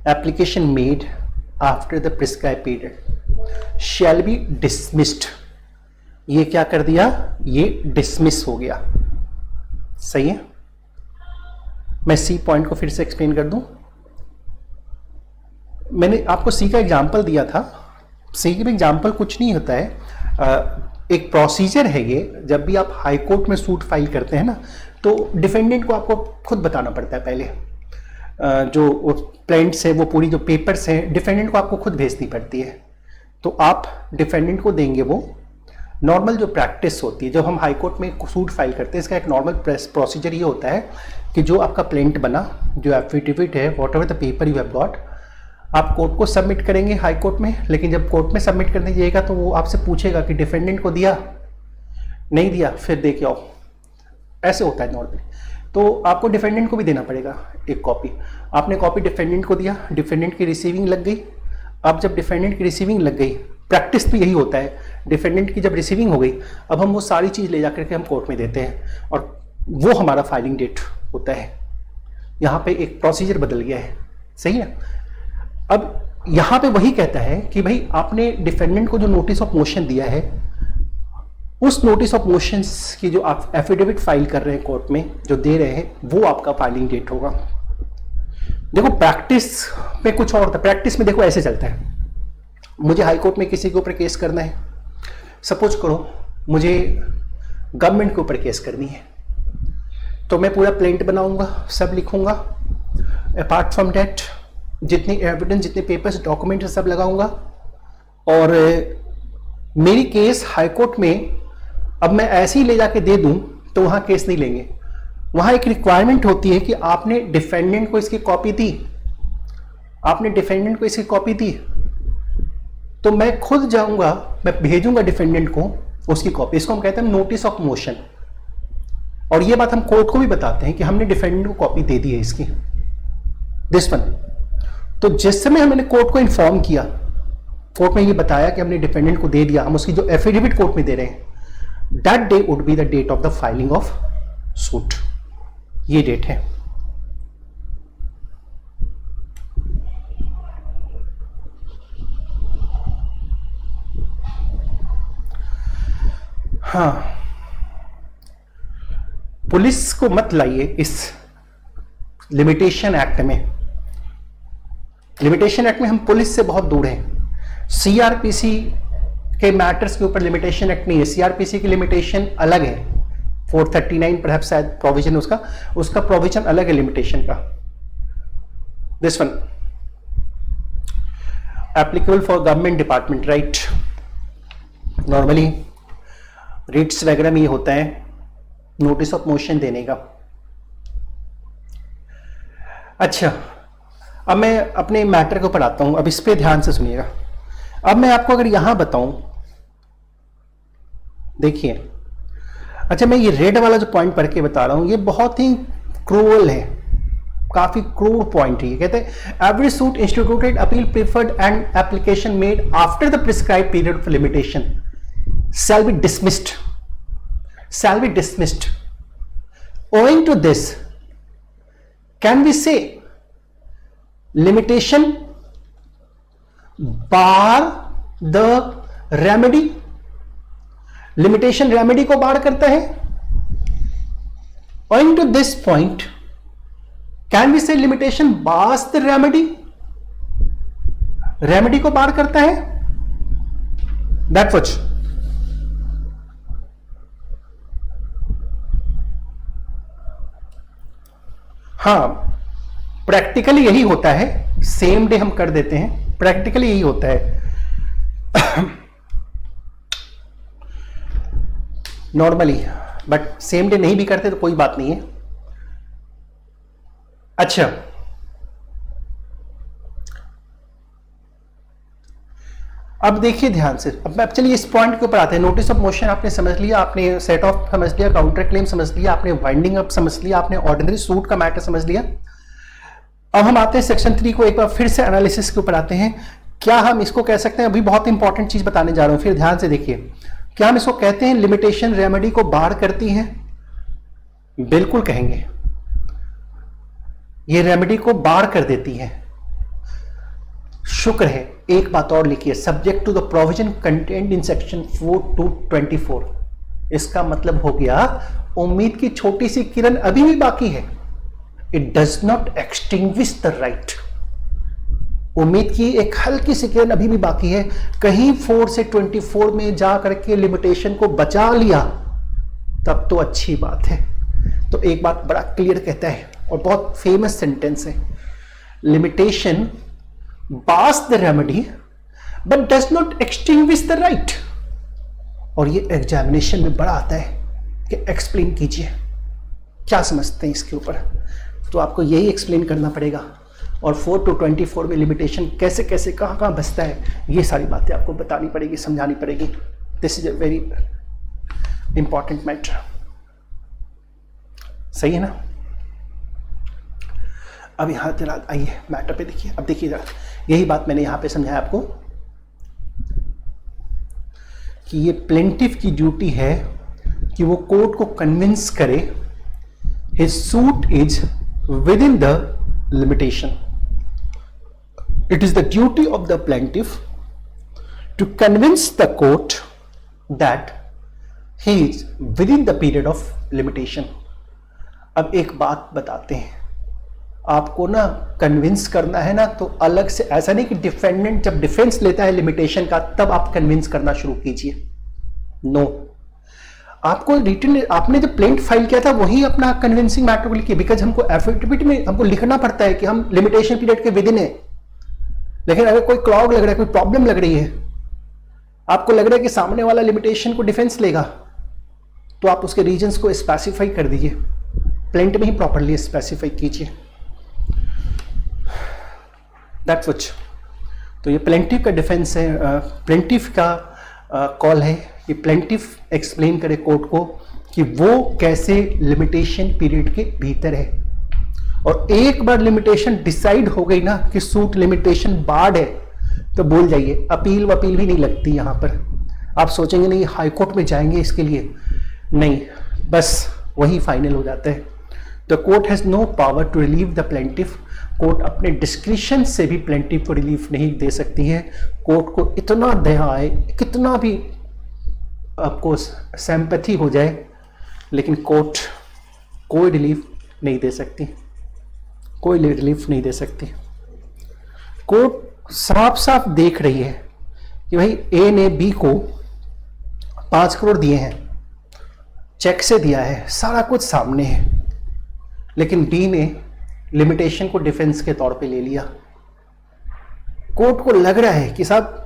application made after the prescribe period shall be dismissed. ये क्या कर दिया, ये डिसमिस हो गया. सही है. मैं सी पॉइंट को फिर से एक्सप्लेन कर दूं. मैंने आपको सी का एग्जांपल दिया था. सी का एग्जांपल कुछ नहीं होता है, एक प्रोसीजर है ये. जब भी आप हाई कोर्ट में सूट फाइल करते हैं ना, तो डिफेंडेंट को आपको खुद बताना पड़ता है. पहले जो प्लेंट्स है, वो पूरी जो पेपर्स हैं, डिफेंडेंट को आपको खुद भेजनी पड़ती है. तो आप डिफेंडेंट को देंगे वो. नॉर्मल जो प्रैक्टिस होती है जब हम हाई कोर्ट में सूट फाइल करते हैं, इसका एक नॉर्मल प्रोसीजर ये होता है कि जो आपका प्लेंट बना, जो एफिडेविट है, what ever the paper you have got, आप कोर्ट को सबमिट करेंगे हाई कोर्ट में. लेकिन जब कोर्ट में सबमिट करने जाइएगा तो वो आपसे पूछेगा कि डिफेंडेंट को दिया, नहीं दिया, फिर दे के आओ. ऐसे होता है नॉर्मली. तो आपको डिफेंडेंट को भी देना पड़ेगा एक कॉपी. आपने कॉपी डिफेंडेंट को दिया, डिफेंडेंट की रिसीविंग लग गई. अब जब डिफेंडेंट की रिसीविंग लग गई, प्रैक्टिस तो यही होता है, डिफेंडेंट की जब रिसीविंग हो गई, अब हम वो सारी चीज़ ले जाकर के हम कोर्ट में देते हैं, और वो हमारा फाइलिंग डेट होता है. यहाँ पे एक प्रोसीजर बदल गया है. सही है. अब यहाँ पे वही कहता है कि भाई आपने डिफेंडेंट को जो नोटिस ऑफ मोशन दिया है, उस नोटिस ऑफ मोशन की जो आप एफिडेविट फाइल कर रहे हैं कोर्ट में, जो दे रहे हैं, वो आपका फाइलिंग डेट होगा. देखो, प्रैक्टिस में कुछ और था. प्रैक्टिस में देखो ऐसे चलता है, मुझे हाई कोर्ट में किसी के ऊपर केस करना है. सपोज करो मुझे गवर्नमेंट के ऊपर केस करनी है, तो मैं पूरा प्लेंट बनाऊंगा, सब लिखूंगा. अपार्ट फ्रॉम डैट जितनी एविडेंस, जितने पेपर्स, डॉक्यूमेंट सब लगाऊंगा. और मेरी केस हाई कोर्ट में अब मैं ऐसे ही ले जाके दे दूं तो वहां केस नहीं लेंगे. वहां एक रिक्वायरमेंट होती है कि आपने डिफेंडेंट को इसकी कॉपी दी, आपने डिफेंडेंट को इसकी कॉपी दी, तो मैं खुद जाऊंगा, मैं भेजूंगा डिफेंडेंट को उसकी कॉपी. इसको हम कहते हैं नोटिस ऑफ मोशन. और ये बात हम कोर्ट को भी बताते हैं कि हमने डिफेंडेंट को कॉपी दे दी है इसकी. दिस वन तो जिस समय हमने कोर्ट को इन्फॉर्म किया, कोर्ट में ये बताया कि हमने डिफेंडेंट को दे दिया, हम उसकी जो एफिडेविट कोर्ट में दे रहे हैं, that day would be the date of the filing of suit. ये डेट है। हाँ, पुलिस को मत लाइए इस लिमिटेशन एक्ट में। लिमिटेशन एक्ट में हम पुलिस से बहुत दूर हैं। सीआरपीसी के मैटर्स के ऊपर लिमिटेशन एक्ट नहीं है। सीआरपीसी की लिमिटेशन अलग है, 439 पर शायद प्रोविजन, उसका प्रोविजन अलग है लिमिटेशन का। This one applicable for government department, right. Normally writs वगैरह में ये होता है नोटिस ऑफ मोशन देने का। अच्छा, अब मैं अपने मैटर के ऊपर आता हूं। अब इस पे ध्यान से सुनिएगा। अब मैं आपको अगर यहां बताऊं, देखिए, अच्छा मैं ये रेड वाला जो पॉइंट पढ़ के बता रहा हूं, ये बहुत ही क्रूअल है, काफी क्रूर पॉइंट है। ये कहते हैं every suit instituted appeal preferred and application made after the prescribed period of limitation shall be dismissed. Owing to this, can we say limitation bar the remedy? Limitation remedy को बार करता है। Owing to this point, can we say limitation bars the remedy? Remedy को बार करता है। That much. हाँ, practically यही होता है। सेम डे हम कर देते हैं, प्रैक्टिकली यही होता है नॉर्मली, बट सेम डे नहीं भी करते तो कोई बात नहीं है। अच्छा, अब देखिए ध्यान से। अब चलिए इस पॉइंट के ऊपर आते हैं। नोटिस ऑफ मोशन आपने समझ लिया, आपने सेट ऑफ समझ लिया, काउंटर क्लेम समझ लिया, आपने वाइंडिंग अप समझ लिया, आपने ऑर्डिनरी सूट का मैटर समझ लिया। अब हम आते हैं सेक्शन 3 को एक बार फिर से एनालिसिस के ऊपर आते हैं। क्या हम इसको कह सकते हैं, अभी बहुत इंपॉर्टेंट चीज बताने जा रहा हूं, फिर ध्यान से देखिए। क्या हम इसको कहते हैं लिमिटेशन रेमेडी को बार करती है? बिल्कुल कहेंगे, ये रेमेडी को बार कर देती है। शुक्र है, एक बात और लिखिए, subject to the provision content in section 4 to 24। इसका मतलब हो गया उम्मीद की छोटी सी किरण अभी भी बाकी है। It does not extinguish the right. उम्मीद की एक हल्की सी किरण अभी भी बाकी है। कहीं 4 से 24 में जा करके लिमिटेशन को बचा लिया तब तो अच्छी बात है। तो एक बात बड़ा क्लियर कहता है और बहुत फेमस सेंटेंस है, limitation bars the remedy but does not extinguish the right। और ये एग्जामिनेशन में बड़ा आता है कि एक्सप्लेन कीजिए क्या समझते हैं इसके ऊपर, तो आपको यही एक्सप्लेन करना पड़ेगा। और 4 to 24 में लिमिटेशन कैसे कैसे कहाँ कहाँ बसता है, ये सारी बातें आपको बतानी पड़ेगी, समझानी पड़ेगी। This is a very important matter. सही है ना? अब यहां जरा आइए मैटर पे देखिए। अब देखिए जरा, यही बात मैंने यहां पे समझाया आपको कि ये प्लेंटिफ की ड्यूटी है कि वो कोर्ट को कन्विंस करे his suit is within the limitation. It is the duty of the plaintiff to convince the court that he is within the period of limitation. अब एक बात बताते हैं, आपको ना कन्विंस करना है ना तो अलग से, ऐसा नहीं कि डिफेंडेंट जब डिफेंस लेता है लिमिटेशन का तब आप कन्विंस करना शुरू कीजिए। नो, आपको रिटन, आपने जो प्लेंट फाइल किया था वही अपना कन्विंसिंग मैटर को लिखिए। बिकॉज हमको एफिडेविट में हमको लिखना पड़ता है कि हम लिमिटेशन पीरियड के विद इन है। लेकिन अगर कोई क्लॉग लग रहा है, कोई प्रॉब्लम लग रही है, आपको लग रहा है कि सामने वाला लिमिटेशन को डिफेंस लेगा, तो आप उसके रीजंस को स्पेसिफाई कर दीजिए, प्लेंट में ही प्रॉपरली स्पेसिफाई कीजिए। That's what. तो ये प्लेंटिफ का डिफेंस है, प्लेंटिफ का कॉल है कि प्लेंटिफ एक्सप्लेन करे कोर्ट को कि वो कैसे लिमिटेशन पीरियड के भीतर है। और एक बार लिमिटेशन डिसाइड हो गई ना कि सूट लिमिटेशन बार्ड है, तो भूल जाइए, अपील वपील भी नहीं लगती यहां पर। आप सोचेंगे नहीं हाई कोर्ट में जाएंगे इसके लिए, नहीं, बस वही फाइनल हो जाता है। The court has no power to relieve the plaintiff. Court अपने डिस्क्रिशन से भी प्लेंटिफ को रिलीफ नहीं दे सकती है। कोर्ट को इतना दया आए, कितना भी आपको सिंपैथी हो जाए, लेकिन कोर्ट कोई रिलीफ नहीं दे सकती, कोई रिलीफ नहीं दे सकती। कोर्ट साफ साफ देख रही है कि भाई ए ने बी को 5 करोड़ दिए हैं, चेक से दिया है, सारा कुछ सामने है, लेकिन बी ने लिमिटेशन को डिफेंस के तौर पे ले लिया। कोर्ट को लग रहा है कि साहब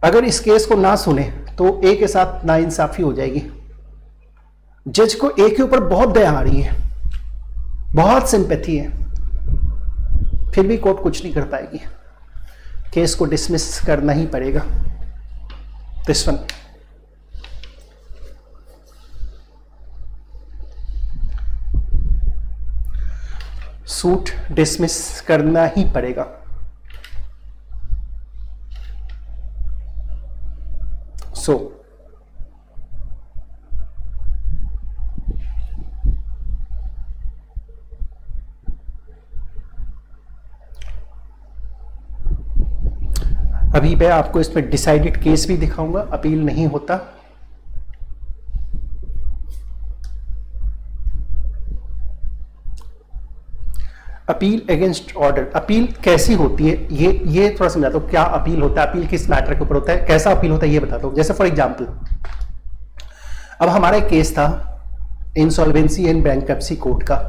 अगर इस केस को ना सुने तो ए के साथ नाइंसाफी हो जाएगी। जज को ए के ऊपर बहुत दया आ रही है, बहुत सिंपैथी है, फिर भी कोर्ट कुछ नहीं कर पाएगी, केस को डिसमिस करना ही पड़ेगा। दिस वन, सूट डिसमिस करना ही पड़ेगा। सो अभी मैं आपको इसमें डिसाइडेड केस भी दिखाऊंगा, अपील नहीं होता। अपील अगेंस्ट ऑर्डर, अपील कैसी होती है ये थोड़ा समझाता हूं। क्या अपील होता है, अपील किस मैटर के ऊपर होता है, कैसा अपील होता है ये बताता हूं। जैसे फॉर एग्जांपल, अब हमारा एक केस था इंसॉल्वेंसी एंड बैंक्रप्सी कोर्ट का,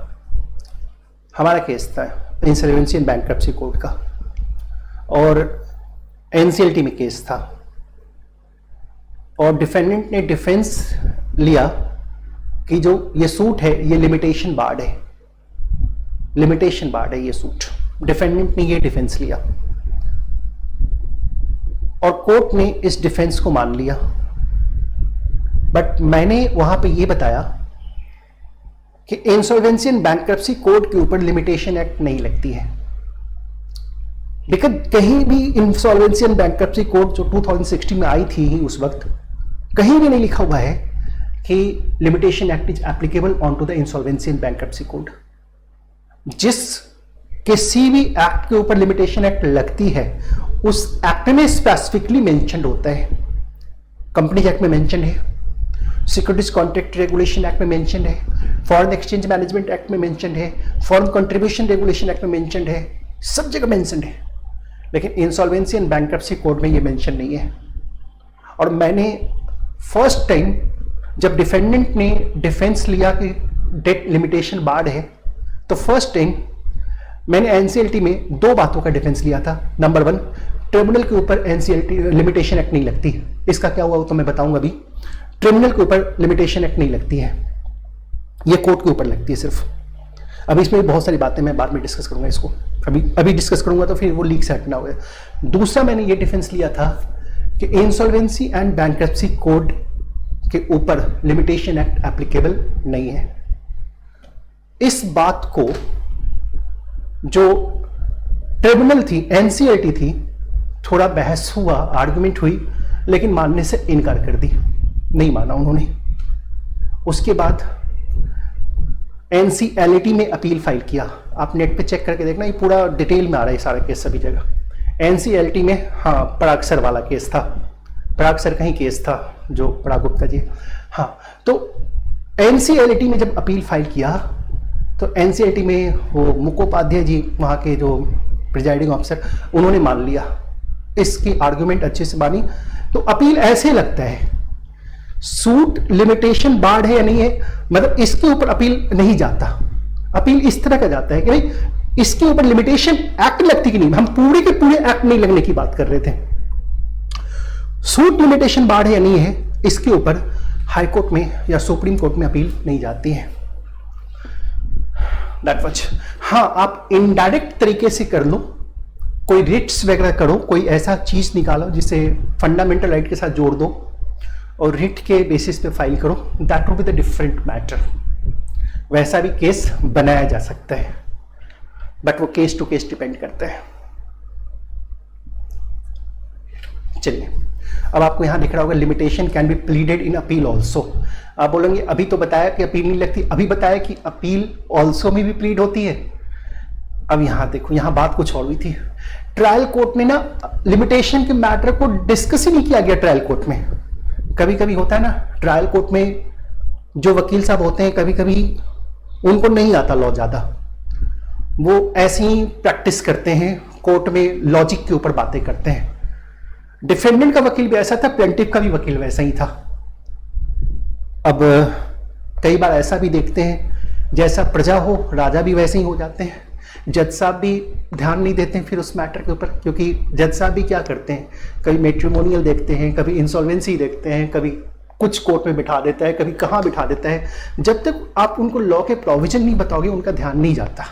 हमारा केस था इंसॉल्वेंसी एंड बैंक्रप्सी कोर्ट का, और एनसीएलटी में केस था, और डिफेंडेंट ने डिफेंस लिया कि जो ये सूट है ये लिमिटेशन बार्ड है, लिमिटेशन बार्ड है ये सूट। डिफेंडेंट ने ये डिफेंस लिया और कोर्ट ने इस डिफेंस को मान लिया, बट मैंने वहां पे ये बताया कि इंसॉल्वेंसी एंड बैंक्रप्सी कोर्ट के ऊपर लिमिटेशन एक्ट नहीं लगती है। लेकिन कहीं भी इंसॉल्वेंसी एंड बैंक्रप्सी कोर्ट जो 2016 में आई थी ही उस वक्त, कहीं भी नहीं लिखा हुआ है कि limitation act is applicable on to the insolvency and bankruptcy code. जिस किसी भी एक्ट के ऊपर लिमिटेशन एक्ट लगती है उस एक्ट में स्पेसिफिकली मेंशन्ड होता है। कंपनीज एक्ट में मेंशन है, सिक्योरिटीज कॉन्ट्रैक्ट रेगुलेशन एक्ट में मेंशन है, फॉरेन एक्सचेंज मैनेजमेंट एक्ट में मेंशन है, फॉरेन कंट्रीब्यूशन रेगुलेशन एक्ट में मेंशन है, सब जगह मेंशन है, लेकिन इंसॉल्वेंसी एंड बैंक्रप्सी कोड में ये मेंशन नहीं है। और मैंने फर्स्ट टाइम जब डिफेंडेंट ने डिफेंस लिया कि डेट लिमिटेशन बार्ड है, तो फर्स्ट टाइम मैंने एनसीएलटी में 2 बातों का डिफेंस लिया था। नंबर 1, ट्रिब्यूनल के ऊपर एनसीएलटी लिमिटेशन एक्ट नहीं लगती, इसका क्या हुआ वो तो मैं बताऊंगा अभी। ट्रिब्यूनल के ऊपर लिमिटेशन एक्ट नहीं लगती है, ये कोर्ट के ऊपर लगती है सिर्फ। अभी इसमें बहुत सारी बातें मैं बाद में डिस्कस करूंगा, इसको अभी डिस्कस करूंगा तो फिर वो लीक से हटना होगा। दूसरा मैंने ये डिफेंस लिया था कि इंसॉल्वेंसी एंड बैंक्रप्सी कोड के ऊपर लिमिटेशन एक्ट एप्लीकेबल नहीं है। इस बात को जो ट्रिब्यूनल थी, एनसीएलटी थी, थोड़ा बहस हुआ, आर्गुमेंट हुई, लेकिन मानने से इनकार कर दी, नहीं माना उन्होंने। उसके बाद एनसीएलटी में अपील फाइल किया। आप नेट पे चेक करके देखना, ये पूरा डिटेल में आ रहा है सारा केस सभी जगह। एनसीएलटी में हाँ पराग वाला केस था, पराग का ही केस था जो पराग गुप्ता जी, हाँ। तो एनसीएलटी में जब अपील फाइल किया तो एनसीएलटी में वो मुखोपाध्याय जी, वहाँ के जो प्रिजाइडिंग ऑफिसर, उन्होंने मान लिया, इसकी आर्गुमेंट अच्छे से मानी। तो अपील ऐसे लगता है सूट लिमिटेशन बार्ड है या नहीं है, मतलब इसके ऊपर अपील नहीं जाता। अपील इस तरह का जाता है कि भाई इसके ऊपर लिमिटेशन एक्ट लगती कि नहीं, हम पूरे के पूरे एक्ट नहीं लगने की बात कर रहे थे। सूट लिमिटेशन बार्ड है या नहीं है, इसके ऊपर हाई कोर्ट में या सुप्रीम कोर्ट में अपील नहीं जाती है। That much. हाँ, आप इनडायरेक्ट तरीके से कर लो, कोई रिट्स वगैरह करो, कोई ऐसा चीज निकालो जिसे फंडामेंटल राइट के साथ जोड़ दो और रिट के बेसिस पे फाइल करो, that will be the different matter. वैसा भी केस बनाया जा सकता है। बट वो केस टू केस डिपेंड करता है। चलिए, अब आपको यहां दिख रहा होगा limitation can be pleaded in appeal also. आप बोलेंगे अभी तो बताया कि अपील नहीं लगती, अभी बताया कि अपील ऑल्सो में भी प्लीड होती है। अब यहां देखो, यहां बात कुछ और हुई थी। ट्रायल कोर्ट में ना लिमिटेशन के मैटर को डिस्कस ही नहीं किया गया ट्रायल कोर्ट में। कभी कभी होता है ना, ट्रायल कोर्ट में जो वकील साहब होते हैं कभी कभी उनको नहीं आता लॉ ज्यादा, वो ऐसे ही प्रैक्टिस करते हैं, कोर्ट में लॉजिक के ऊपर बातें करते हैं। डिफेंडेंट का वकील भी ऐसा था, प्लेंटिफ का भी वकील वैसा ही था। अब कई बार ऐसा भी देखते हैं, जैसा प्रजा हो राजा भी वैसे ही हो जाते हैं। जज साहब भी ध्यान नहीं देते हैं फिर उस मैटर के ऊपर, क्योंकि जज साहब भी क्या करते हैं, कभी मैट्रिमोनियल देखते हैं, कभी इंसॉल्वेंसी देखते हैं, कभी कुछ कोर्ट में बिठा देता है, कभी कहाँ बिठा देता है। जब तक आप उनको लॉ के प्रोविजन नहीं बताओगे उनका ध्यान नहीं जाता।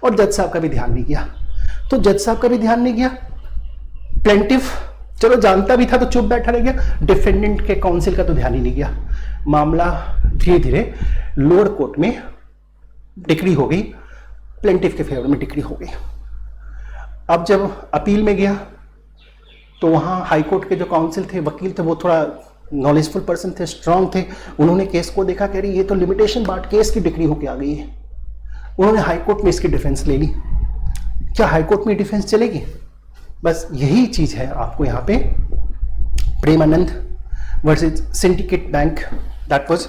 और जज साहब का भी ध्यान नहीं गया, तो जज साहब का भी ध्यान नहीं गया। प्लेंटिफ चलो जानता भी था तो चुप बैठा रह गया, डिफेंडेंट के काउंसिल का तो ध्यान ही नहीं गया। मामला धीरे धीरे लोअर कोर्ट में डिक्री हो गई, प्लेंटिफ के फेवर में डिक्री हो गई। अब जब अपील में गया तो वहाँ हाई कोर्ट के जो काउंसिल थे, वकील थे, वो थोड़ा नॉलेजफुल पर्सन थे, स्ट्रांग थे। उन्होंने केस को देखा, कह रही ये तो लिमिटेशन बार्ट केस की डिक्री होके आ गई है। उन्होंने हाई कोर्ट में इसकी डिफेंस ले ली। क्या हाई कोर्ट में डिफेंस चलेगी? बस यही चीज है आपको यहाँ पे Premanand versus syndicate bank, that was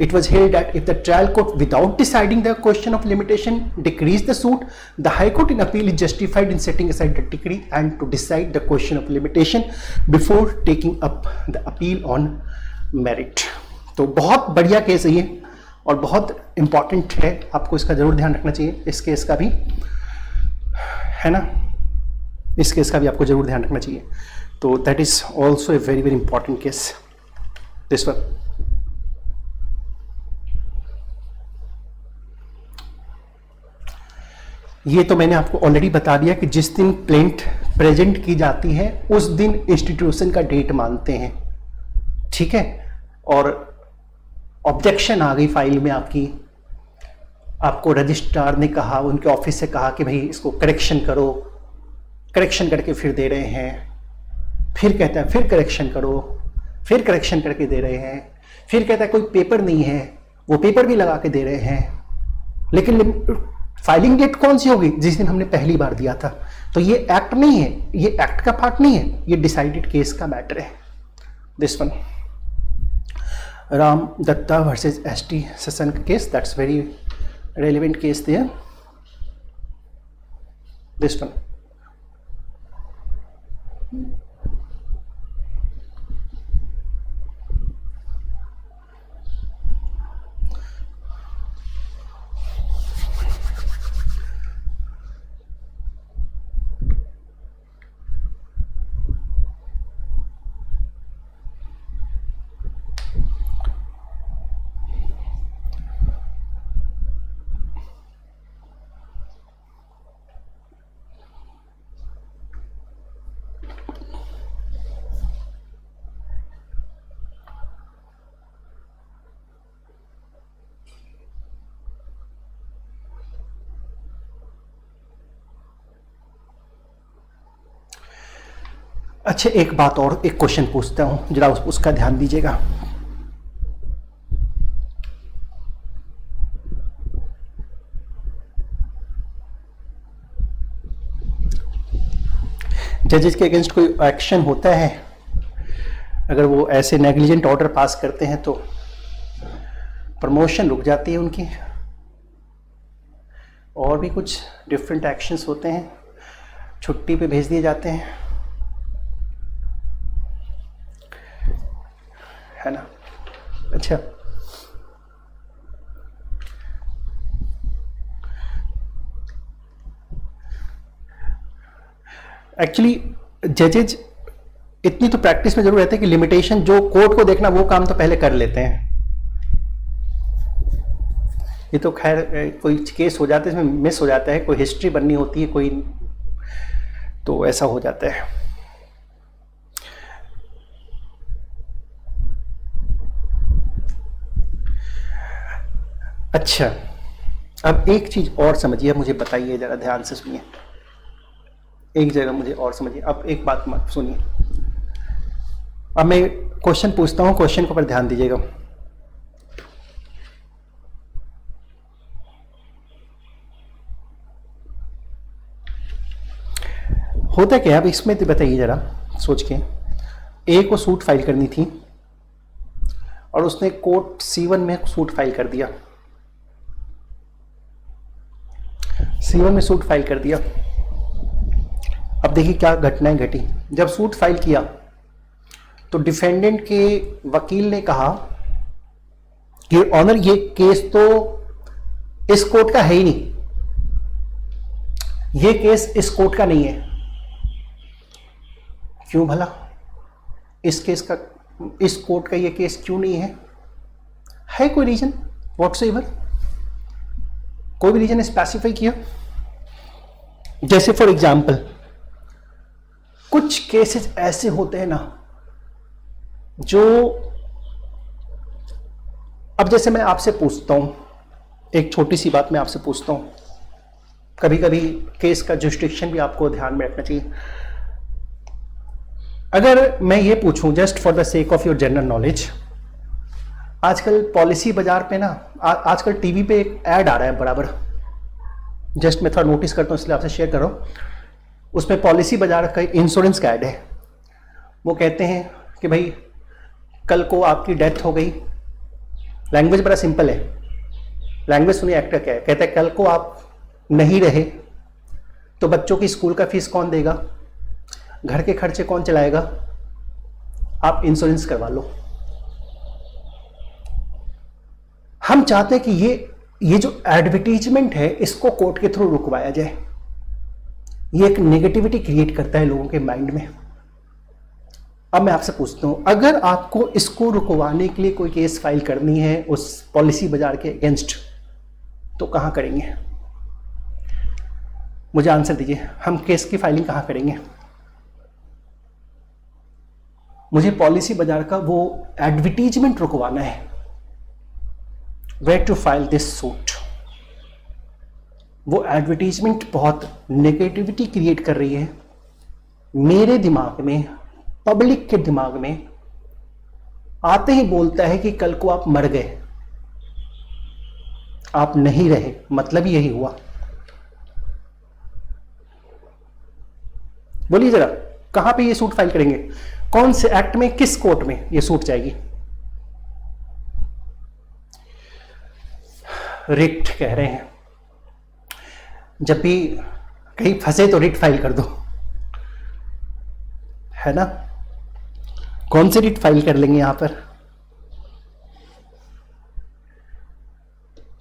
it was held that if the trial court without deciding the question of limitation decrees the suit, the high court in appeal is justified in setting aside the decree and to decide the question of limitation before taking up the appeal on merit। तो बहुत बढ़िया case है ये और बहुत important है, आपको इसका जरूर ध्यान रखना चाहिए। इस केस का भी है ना, इस केस का भी आपको जरूर ध्यान रखना चाहिए। तो that is also a very very important case this one. ये तो मैंने आपको ऑलरेडी बता दिया कि जिस दिन प्लेंट प्रेजेंट की जाती है उस दिन इंस्टीट्यूशन का डेट मानते हैं, ठीक है। और ऑब्जेक्शन आ गई फाइल में आपकी, आपको रजिस्ट्रार ने कहा, उनके ऑफिस से कहा कि भाई इसको करेक्शन करो, करेक्शन करके फिर दे रहे हैं, फिर कहता है फिर करेक्शन करो, फिर करेक्शन करके दे रहे हैं, फिर कहता है कोई पेपर नहीं है, वो पेपर भी लगा के दे रहे हैं। लेकिन फाइलिंग डेट कौन सी होगी? जिस दिन हमने पहली बार दिया था। तो ये एक्ट नहीं है, ये एक्ट का पार्ट नहीं है, ये डिसाइडेड केस का मैटर है। This one Ram Datta versus ST session case, that's very relevant case there. This one अच्छा, एक बात और, एक क्वेश्चन पूछता हूं, जरा उसका ध्यान दीजिएगा। जजेस के अगेंस्ट कोई एक्शन होता है, अगर वो ऐसे नेग्लिजेंट ऑर्डर पास करते हैं तो प्रमोशन रुक जाती है उनकी, और भी कुछ डिफरेंट एक्शंस होते हैं, छुट्टी पे भेज दिए जाते हैं, है ना। अच्छा, एक्चुअली जजेज इतनी तो प्रैक्टिस में जरूर रहते हैं कि लिमिटेशन जो कोर्ट को देखना वो काम तो पहले कर लेते हैं। ये तो खैर कोई केस हो जाता है इसमें मिस हो जाता है, कोई हिस्ट्री बननी होती है कोई, तो ऐसा हो जाता है। अच्छा, अब एक चीज और समझिए, मुझे बताइए, जरा ध्यान से सुनिए, एक जगह मुझे और समझिए। अब एक बात मत सुनिए, अब मैं क्वेश्चन पूछता हूं, क्वेश्चन के ऊपर ध्यान दीजिएगा। होता क्या है अब इसमें, तो बताइए जरा सोच के। ए को सूट फाइल करनी थी और उसने कोर्ट C1 में सूट फाइल कर दिया, C1 में सूट फाइल कर दिया। अब देखिए क्या घटनाएं घटी। जब सूट फाइल किया तो डिफेंडेंट के वकील ने कहा कि ऑनर ये केस तो इस कोर्ट का है ही नहीं, ये केस इस कोर्ट का नहीं है। क्यों भला? इस केस का, इस कोर्ट का ये केस क्यों नहीं है? है कोई रीजन व्हाटसोएवर? कोई भी रीजन स्पेसिफाई किया? जैसे फॉर एग्जाम्पल कुछ केसेस ऐसे होते हैं ना जो, अब जैसे मैं आपसे पूछता हूं, एक छोटी सी बात मैं आपसे पूछता हूं, कभी कभी केस का जुरिस्डिक्शन भी आपको ध्यान में रखना चाहिए। अगर मैं ये पूछूं just for the sake of your general knowledge, आजकल पॉलिसी बाजार पे ना, आजकल टीवी पे एक ऐड आ रहा है बराबर, जस्ट मैं थोड़ा नोटिस करता हूं इसलिए आपसे शेयर कर रहा हूं। उसमें पॉलिसी बाजार का इंश्योरेंस का ऐड है। वो कहते हैं कि भाई कल को आपकी डेथ हो गई, लैंग्वेज बड़ा सिंपल है, लैंग्वेज सुनिए एक्टर क्या है, कहते हैं कल को आप नहीं रहे तो बच्चों की स्कूल का फीस कौन देगा, घर के खर्चे कौन चलाएगा, आप इंश्योरेंस करवा लो। हम चाहते हैं कि ये जो एडवर्टीजमेंट है इसको कोर्ट के थ्रू रुकवाया जाए। ये एक नेगेटिविटी क्रिएट करता है लोगों के माइंड में। अब मैं आपसे पूछता हूं, अगर आपको इसको रुकवाने के लिए कोई केस फाइल करनी है उस पॉलिसी बाजार के अगेंस्ट, तो कहां करेंगे? मुझे आंसर दीजिए, हम केस की फाइलिंग कहां करेंगे? मुझे पॉलिसी बाजार का वो एडवर्टीजमेंट रुकवाना है, where to file this suit. वो एडवर्टीजमेंट बहुत नेगेटिविटी क्रिएट कर रही है मेरे दिमाग में, पब्लिक के दिमाग में। आते ही बोलता है कि कल को आप मर गए, आप नहीं रहे, मतलब यही हुआ। बोलिए जरा, कहां पे ये सूट फाइल करेंगे? कौन से एक्ट में, किस कोर्ट में ये सूट जाएगी? रिट कह रहे हैं। जब भी कहीं फंसे तो रिट फाइल कर दो, है ना? कौन से रिट फाइल कर लेंगे यहां पर?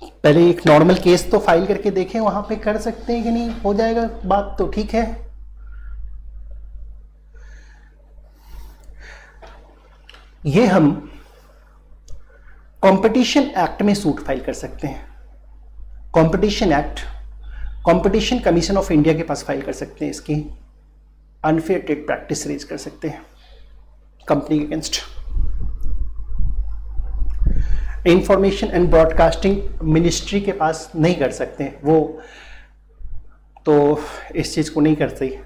पहले एक नॉर्मल केस तो फाइल करके देखें, वहां पे कर सकते हैं कि नहीं, हो जाएगा बात तो ठीक है। ये हम कंपटीशन एक्ट में सूट फाइल कर सकते हैं। Competition act, competition commission of India के पास फाइल कर सकते हैं, इसकी अनफेयर ट्रेड प्रैक्टिस रेज कर सकते हैं कंपनी के against. Information and broadcasting ministry के पास नहीं कर सकते, वो तो इस चीज़ को नहीं करते,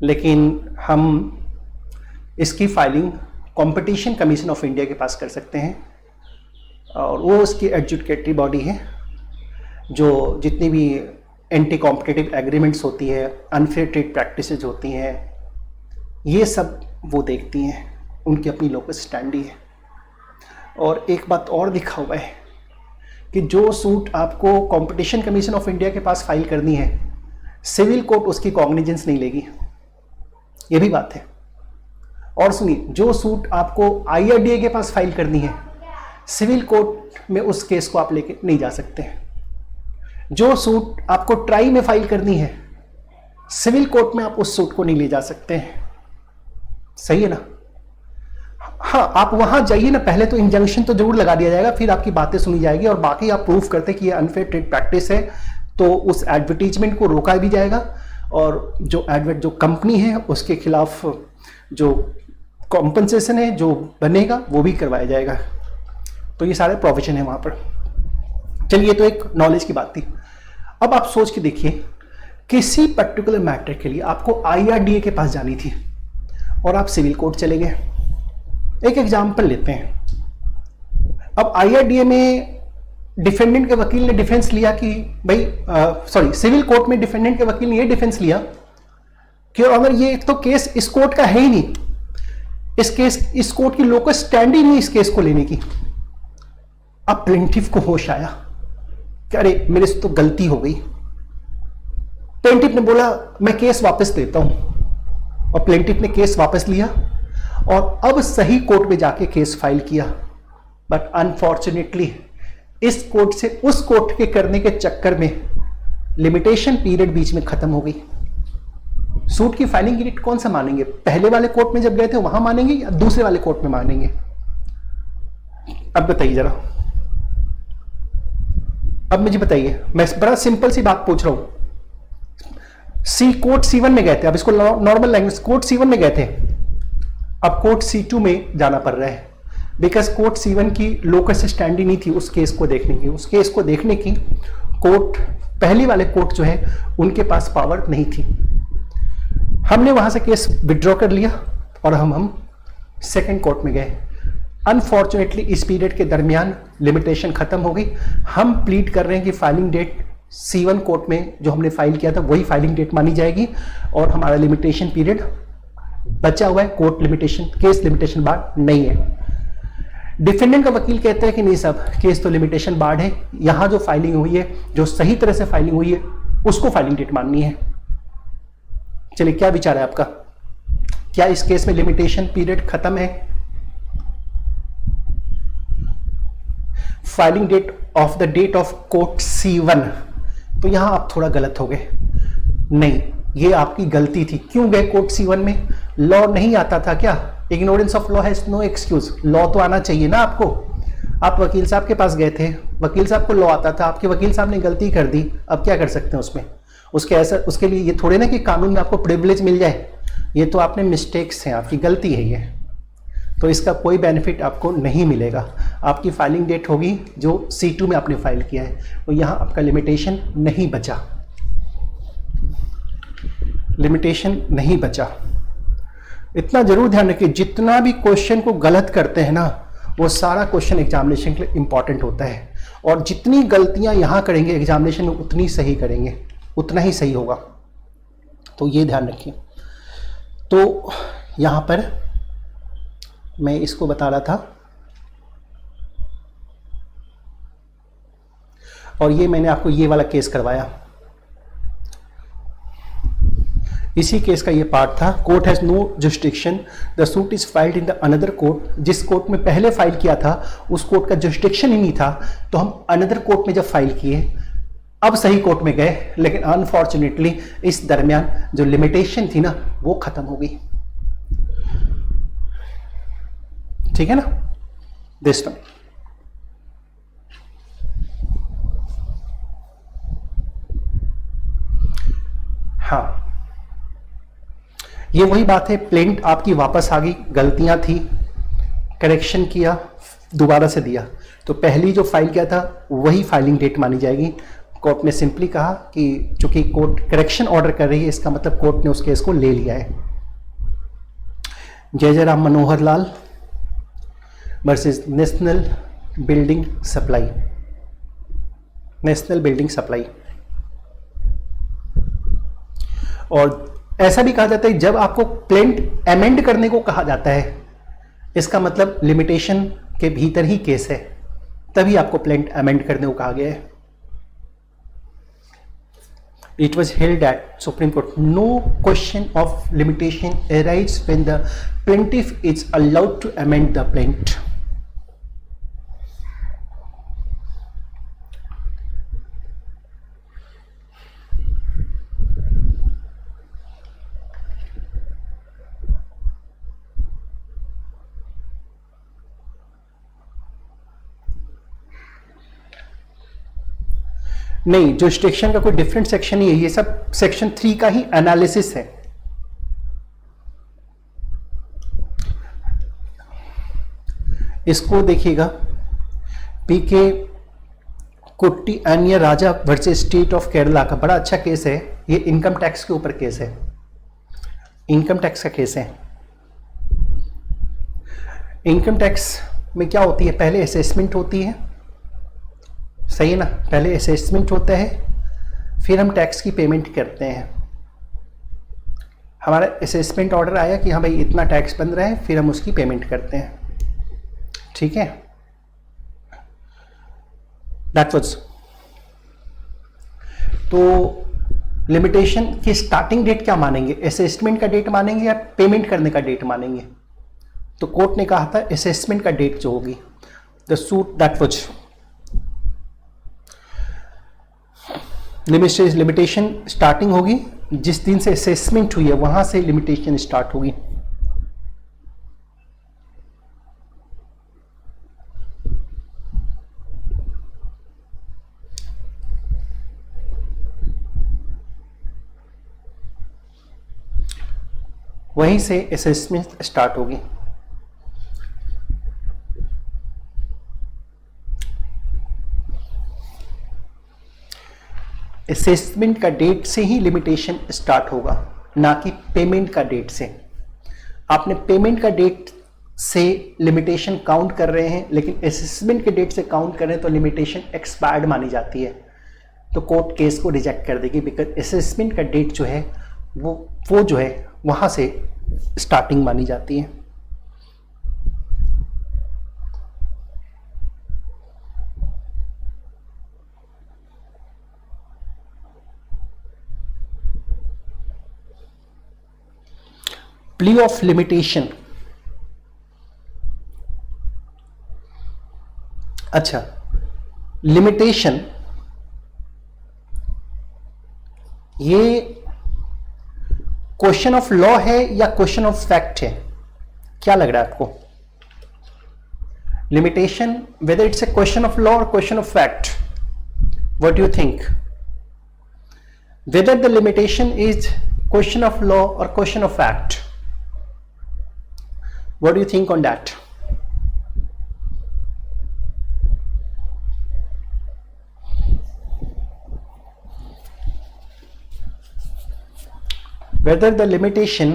लेकिन हम इसकी filing competition commission of India के पास कर सकते हैं, और वो उसकी एडजुडिकेटरी बॉडी है जो जितनी भी एंटी कॉम्पिटिटिव एग्रीमेंट्स होती है, अनफेयर ट्रेड प्रैक्टिसेज होती हैं, ये सब वो देखती हैं, उनकी अपनी लोकल स्टैंडी है। और एक बात और लिखा हुआ है कि जो सूट आपको कंपटीशन कमीशन ऑफ इंडिया के पास फाइल करनी है, सिविल कोर्ट उसकी कॉग्निजेंस नहीं लेगी, ये भी बात है। और सुनिए, जो सूट आपको IRDA के पास फाइल करनी है, सिविल कोर्ट में उस केस को आप लेके नहीं जा सकते हैं। जो सूट आपको ट्राई में फाइल करनी है, सिविल कोर्ट में आप उस सूट को नहीं ले जा सकते हैं। सही है ना? हाँ, आप वहां जाइए ना, पहले तो इंजंक्शन तो जरूर लगा दिया जाएगा, फिर आपकी बातें सुनी जाएगी, और बाकी आप प्रूफ करते कि ये अनफेयर ट्रेड प्रैक्टिस है तो उस एडवर्टीजमेंट को रोका भी जाएगा, और जो कंपनी है उसके खिलाफ जो कॉम्पनसेशन है जो बनेगा वो भी करवाया जाएगा। तो ये सारे प्रोविजन है वहां पर। चलिए, तो एक नॉलेज की बात थी। अब आप सोच के देखिए, किसी पर्टिकुलर मैटर के लिए आपको IRDA के पास जानी थी और आप सिविल कोर्ट चले गए। एक एग्जाम्पल लेते हैं। अब IRDA में डिफेंडेंट के वकील ने डिफेंस लिया कि भाई सिविल कोर्ट में डिफेंडेंट के वकील ने ये डिफेंस लिया कि अगर ये तो केस इस कोर्ट का है ही नहीं, इस कोर्ट की लोकल स्टैंड ही नहीं इस केस को लेने की। अब प्लेंटिफ को होश आया कि अरे मेरे से तो गलती हो गई। प्लेंटिफ ने बोला मैं केस वापस देता हूं, और प्लेंटिफ ने केस वापस लिया और अब सही कोर्ट में जाके केस फाइल किया। बट अनफॉर्चुनेटली इस कोर्ट से उस कोर्ट के करने के चक्कर में लिमिटेशन पीरियड बीच में खत्म हो गई। सूट की फाइलिंग की डेट कौन सा मानेंगे? पहले वाले कोर्ट में जब गए थे वहां मानेंगे या दूसरे वाले कोर्ट में मानेंगे? अब बताइए जरा, अब मुझे बताइए। मैं बड़ा सिंपल सी बात पूछ रहा हूं। कोर्ट C1 में गए थे, अब इसको नॉर्मल लैंग्वेज, कोर्ट C1 में गए थे, अब कोर्ट C2 में जाना पड़ रहा है बिकॉज कोर्ट C1 की लोकस स्टैंड ही नहीं थी उस केस को देखने की। उस केस को देखने की कोर्ट, पहली वाले कोर्ट जो है उनके पास पावर नहीं थी। हमने वहां से केस विड्रॉ कर लिया और हम सेकंड कोर्ट में गए। अनफॉर्चुनेटली इस पीरियड के दरमियान लिमिटेशन खत्म हो गई। हम प्लीड कर रहे हैं कि फाइलिंग डेट C1 कोर्ट में जो हमने फाइल किया था वही फाइलिंग डेट मानी जाएगी और हमारा लिमिटेशन पीरियड बचा हुआ है। कोर्ट लिमिटेशन, केस लिमिटेशन बार नहीं है। डिफेंडेंट का वकील कहता है कि नहीं साहब, केस तो लिमिटेशन बार्ड है, यहां जो फाइलिंग हुई है, जो सही तरह से फाइलिंग हुई है, उसको फाइलिंग डेट माननी है। चलिए, क्या विचार है आपका? क्या इस केस में लिमिटेशन पीरियड खत्म है? Filing date of the date of court C1, तो यहां आप थोड़ा गलत हो गए। नहीं, ये आपकी गलती थी। क्यों गए कोर्ट C1 में? लॉ नहीं आता था क्या? Ignorance of law has no excuse. Law तो आना चाहिए ना आपको। आप वकील साहब के पास गए थे, वकील साहब को लॉ आता था, आपके वकील साहब ने गलती कर दी, अब क्या कर सकते हैं उसमें? उसके लिए ये थोड़े ना कि कानून में आपको प्रिविलेज मिल जाए। ये तो आपने मिस्टेक्स हैं, आपकी गलती है ये, तो इसका कोई बेनिफिट आपको नहीं मिलेगा। आपकी फाइलिंग डेट होगी जो C2 में आपने फाइल किया है, तो यहां आपका लिमिटेशन नहीं बचा, लिमिटेशन नहीं बचा। इतना जरूर ध्यान रखिए, जितना भी क्वेश्चन को गलत करते हैं ना, वो सारा क्वेश्चन एग्जामिनेशन के लिए इंपॉर्टेंट होता है, और जितनी गलतियां यहां करेंगे एग्जामिनेशन में उतनी सही करेंगे, उतना ही सही होगा। तो ये ध्यान रखिए। तो यहां पर मैं इसको बता रहा था, और ये मैंने आपको ये वाला केस करवाया, इसी केस का ये पार्ट था। Court has no jurisdiction, the suit is filed in the another court. जिस कोर्ट में पहले फाइल किया था उस कोर्ट का जुरिस्डिक्शन ही नहीं था, तो हम अनदर कोर्ट में जब फाइल किए, अब सही कोर्ट में गए, लेकिन अनफॉर्चुनेटली इस दरमियान जो लिमिटेशन थी ना वो खत्म हो गई। ठीक है ना? This one. हाँ, ये वही बात है, प्लेंट आपकी वापस आ गई, गलतियां थी, करेक्शन किया, दोबारा से दिया, तो पहली जो फाइल किया था वही फाइलिंग डेट मानी जाएगी। कोर्ट ने सिंपली कहा कि चूंकि कोर्ट करेक्शन ऑर्डर कर रही है, इसका मतलब कोर्ट ने उस केस को ले लिया है। Jai Jai Ram Manohar Lal versus National Building Supply, National Building Supply. और ऐसा भी कहा जाता है जब आपको प्लेंट अमेंड करने को कहा जाता है, इसका मतलब लिमिटेशन के भीतर ही केस है, तभी आपको प्लेंट अमेंड करने को कहा गया है। It was held at Supreme Court, no question of limitation arises when the plaintiff is allowed to amend the plaint. नहीं, जुरिस्डिक्शन का कोई डिफरेंट सेक्शन नहीं है, ये सब सेक्शन 3 का ही एनालिसिस है। इसको देखिएगा, पीके कुट्टी अन्य राजा वर्सेस स्टेट ऑफ केरला का बड़ा अच्छा केस है ये। इनकम टैक्स के ऊपर केस है, इनकम टैक्स का केस है। इनकम टैक्स में क्या होती है, पहले असेसमेंट होती है, सही है ना, पहले असेसमेंट होता है, फिर हम टैक्स की पेमेंट करते हैं। हमारा असेसमेंट ऑर्डर आया कि हाँ भाई इतना टैक्स बन रहा है, फिर हम उसकी पेमेंट करते हैं, ठीक है। That was. तो लिमिटेशन की स्टार्टिंग डेट क्या मानेंगे, असेसमेंट का डेट मानेंगे या पेमेंट करने का डेट मानेंगे? तो कोर्ट ने कहा था असेसमेंट का डेट जो होगी, the suit that was. Limitation starting होगी जिस दिन से असेसमेंट हुई है, वहां से लिमिटेशन स्टार्ट होगी। वहीं से असेसमेंट स्टार्ट होगी। असेसमेंट का डेट से ही लिमिटेशन स्टार्ट होगा, ना कि पेमेंट का डेट से। आपने पेमेंट का डेट से लिमिटेशन काउंट कर रहे हैं, लेकिन असेसमेंट के डेट से काउंट कर रहे हैं तो लिमिटेशन एक्सपायर्ड मानी जाती है। तो कोर्ट केस को रिजेक्ट कर देगी, बिकॉज असेसमेंट का डेट जो है वो जो है वहां से स्टार्टिंग मानी जाती है। प्ली ऑफ लिमिटेशन, अच्छा लिमिटेशन ये क्वेश्चन ऑफ लॉ है या क्वेश्चन ऑफ फैक्ट है? क्या लग रहा है आपको? Limitation whether it's a question of law or question of fact, what do you think? Whether the limitation is question of law or question of fact, what do you think on that? Whether the limitation,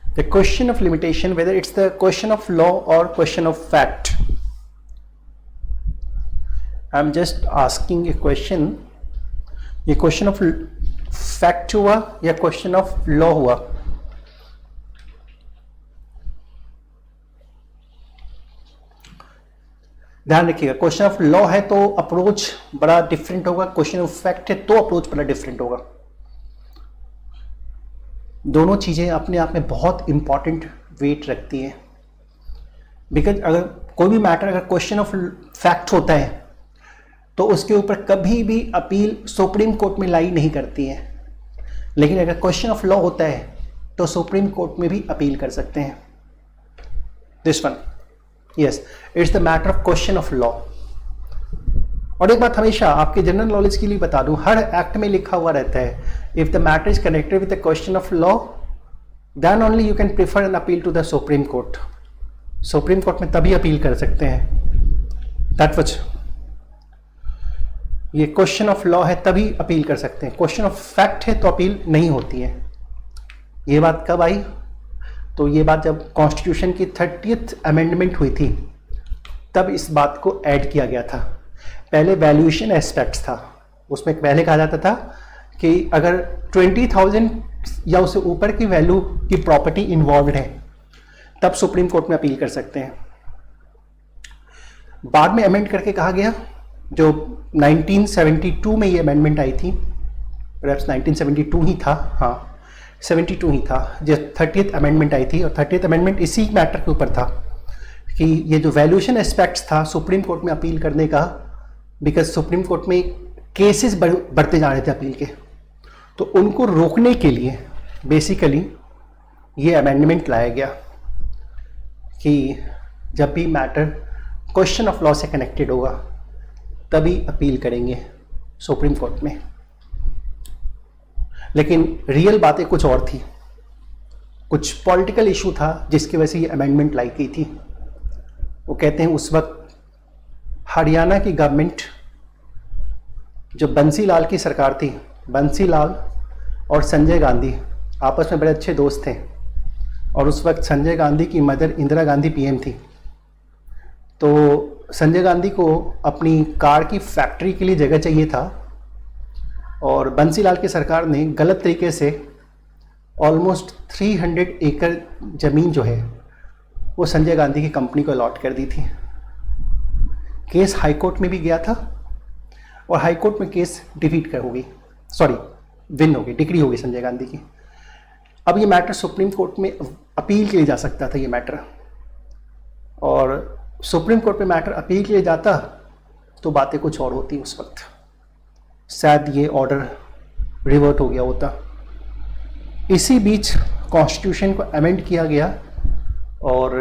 the question of limitation, whether it's the question of law or question of fact. I'm just asking a question, ये question of fact हुआ या question of law हुआ? ध्यान रखिएगा, question of law है तो approach बड़ा different होगा, क्वेश्चन ऑफ फैक्ट है तो अप्रोच बड़ा डिफरेंट होगा। दोनों चीजें अपने आप में बहुत इंपॉर्टेंट वेट रखती है, बिकॉज अगर कोई भी मैटर अगर क्वेश्चन ऑफ फैक्ट होता है तो उसके ऊपर कभी भी अपील सुप्रीम कोर्ट में लाई नहीं करती है, लेकिन अगर क्वेश्चन ऑफ लॉ होता है तो सुप्रीम कोर्ट में भी अपील कर सकते हैं। This one, yes, it's the matter of question of law. और एक बात हमेशा आपके जनरल नॉलेज के लिए बता दूं, हर एक्ट में लिखा हुआ रहता है, if the matter is connected with the question of law then only you can prefer an appeal to the Supreme Court. Supreme Court में तभी अपील कर सकते हैं। दैट वाज, ये क्वेश्चन ऑफ लॉ है तभी अपील कर सकते हैं, क्वेश्चन ऑफ फैक्ट है तो अपील नहीं होती है। ये बात कब आई? तो ये बात जब कॉन्स्टिट्यूशन की 30th अमेंडमेंट हुई थी तब इस बात को ऐड किया गया था। पहले वैल्यूएशन एस्पेक्ट्स था, उसमें पहले कहा जाता था कि अगर 20,000 या उससे ऊपर की वैल्यू की प्रॉपर्टी इन्वॉल्व है तब सुप्रीम कोर्ट में अपील कर सकते हैं। बाद में अमेंड करके कहा गया, जो 1972 में ये अमेंडमेंट आई थी, परहैप्स 1972 ही था, हाँ 72 ही था, जो 30th अमेंडमेंट आई थी। और 30th अमेंडमेंट इसी मैटर के ऊपर था कि ये जो वैल्यूएशन एस्पेक्ट्स था सुप्रीम कोर्ट में अपील करने का, बिकॉज सुप्रीम कोर्ट में केसेस बढ़ते जा रहे थे अपील के, तो उनको रोकने के लिए बेसिकली ये अमेंडमेंट लाया गया कि जब भी मैटर क्वेश्चन ऑफ लॉ से कनेक्टेड होगा तभी अपील करेंगे सुप्रीम कोर्ट में। लेकिन रियल बातें कुछ और थी, कुछ पॉलिटिकल इशू था जिसकी वजह से ये अमेंडमेंट लाई गई थी। वो कहते हैं उस वक्त हरियाणा की गवर्नमेंट, जो बंसीलाल की सरकार थी, बंसीलाल और संजय गांधी आपस में बड़े अच्छे दोस्त थे, और उस वक्त संजय गांधी की मदर इंदिरा गांधी पीएम थी। तो संजय गांधी को अपनी कार की फैक्ट्री के लिए जगह चाहिए था, और बंसीलाल की सरकार ने गलत तरीके से ऑलमोस्ट 300 एकड़ ज़मीन जो है वो संजय गांधी की कंपनी को अलॉट कर दी थी। केस हाई कोर्ट में भी गया था, और हाई कोर्ट में केस डिफीट हो गई, सॉरी विन हो गई, डिक्री हो गई संजय गांधी की। अब ये मैटर सुप्रीम कोर्ट में अपील के लिए जा सकता था ये मैटर, और सुप्रीम कोर्ट में मैटर अपील के लिए जाता तो बातें कुछ और होती उस वक्त, शायद ये ऑर्डर रिवर्ट हो गया होता। इसी बीच कॉन्स्टिट्यूशन को अमेंड किया गया और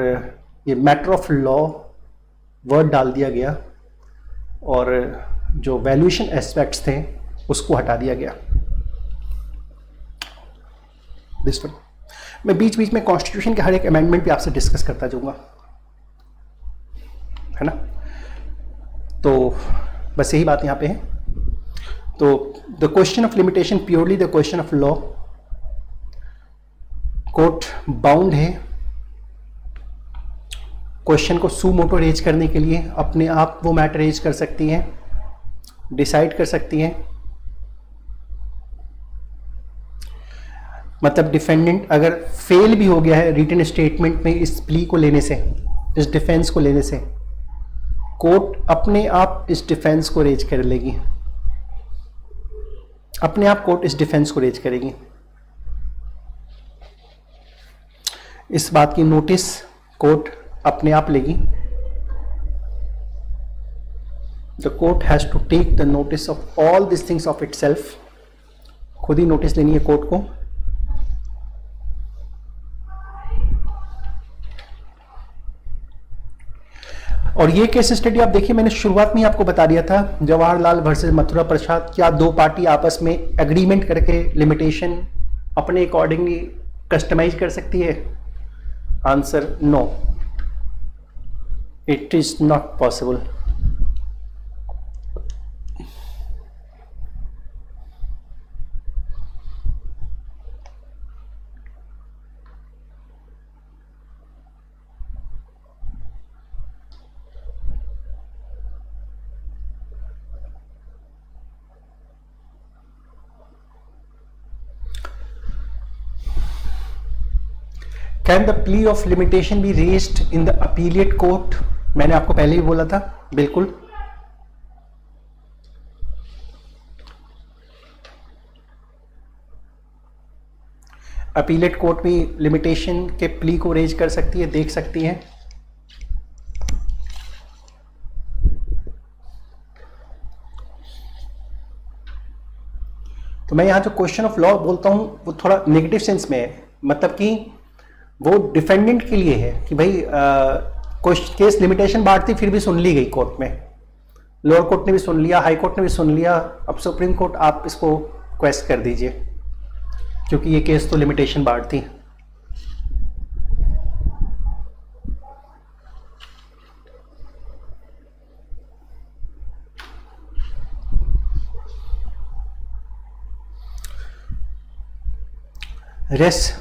ये मैटर ऑफ लॉ वर्ड डाल दिया गया, और जो वैल्यूएशन एस्पेक्ट्स थे उसको हटा दिया गया। दिस वन मैं बीच बीच में कॉन्स्टिट्यूशन के हर एक अमेंडमेंट भी आपसे डिस्कस करता जाऊंगा, है ना। तो बस यही बात यहाँ पे है। तो the question of limitation purely the question of law, court bound है क्वेश्चन को सू मोटो रेज करने के लिए, अपने आप वो मैटर रेज कर सकती हैं, डिसाइड कर सकती हैं। मतलब डिफेंडेंट अगर फेल भी हो गया है रिटन स्टेटमेंट में इस प्ली को लेने से, इस डिफेंस को लेने से, कोर्ट अपने आप इस डिफेंस को रेज कर लेगी, अपने आप कोर्ट इस डिफेंस को रेज करेगी। इस बात की नोटिस कोर्ट अपने आप लेगी। The court has to take the notice of all this things of itself, खुद ही नोटिस लेनी है कोर्ट को। और ये केस स्टडी आप देखिए, मैंने शुरुआत में ही आपको बता दिया था, जवाहरलाल वर्सेस मथुरा प्रसाद, क्या दो पार्टी आपस में एग्रीमेंट करके लिमिटेशन अपने अकॉर्डिंगली कस्टमाइज कर सकती है? Answer no, it is not possible. Can the plea of limitation be raised in the appellate court? मैंने आपको पहले ही बोला था, बिल्कुल। अपीलेट कोर्ट भी लिमिटेशन के प्ली को रेज कर सकती है, देख सकती है। तो मैं यहां जो क्वेश्चन ऑफ लॉ बोलता हूं वो थोड़ा नेगेटिव सेंस में है, मतलब कि वो डिफेंडेंट के लिए है कि भाई केस लिमिटेशन बांट थी फिर भी सुन ली गई कोर्ट में, लोअर कोर्ट ने भी सुन लिया, हाई कोर्ट ने भी सुन लिया, अब सुप्रीम कोर्ट आप इसको क्वेश्चन कर दीजिए क्योंकि ये केस तो लिमिटेशन बांट थी। रेस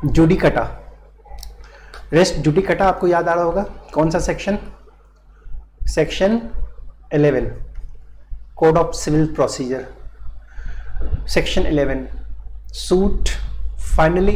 जुडिकटा, रेस जुडिकटा आपको याद आ रहा होगा, कौन सा section? Section 11 code of civil procedure, section 11 suit finally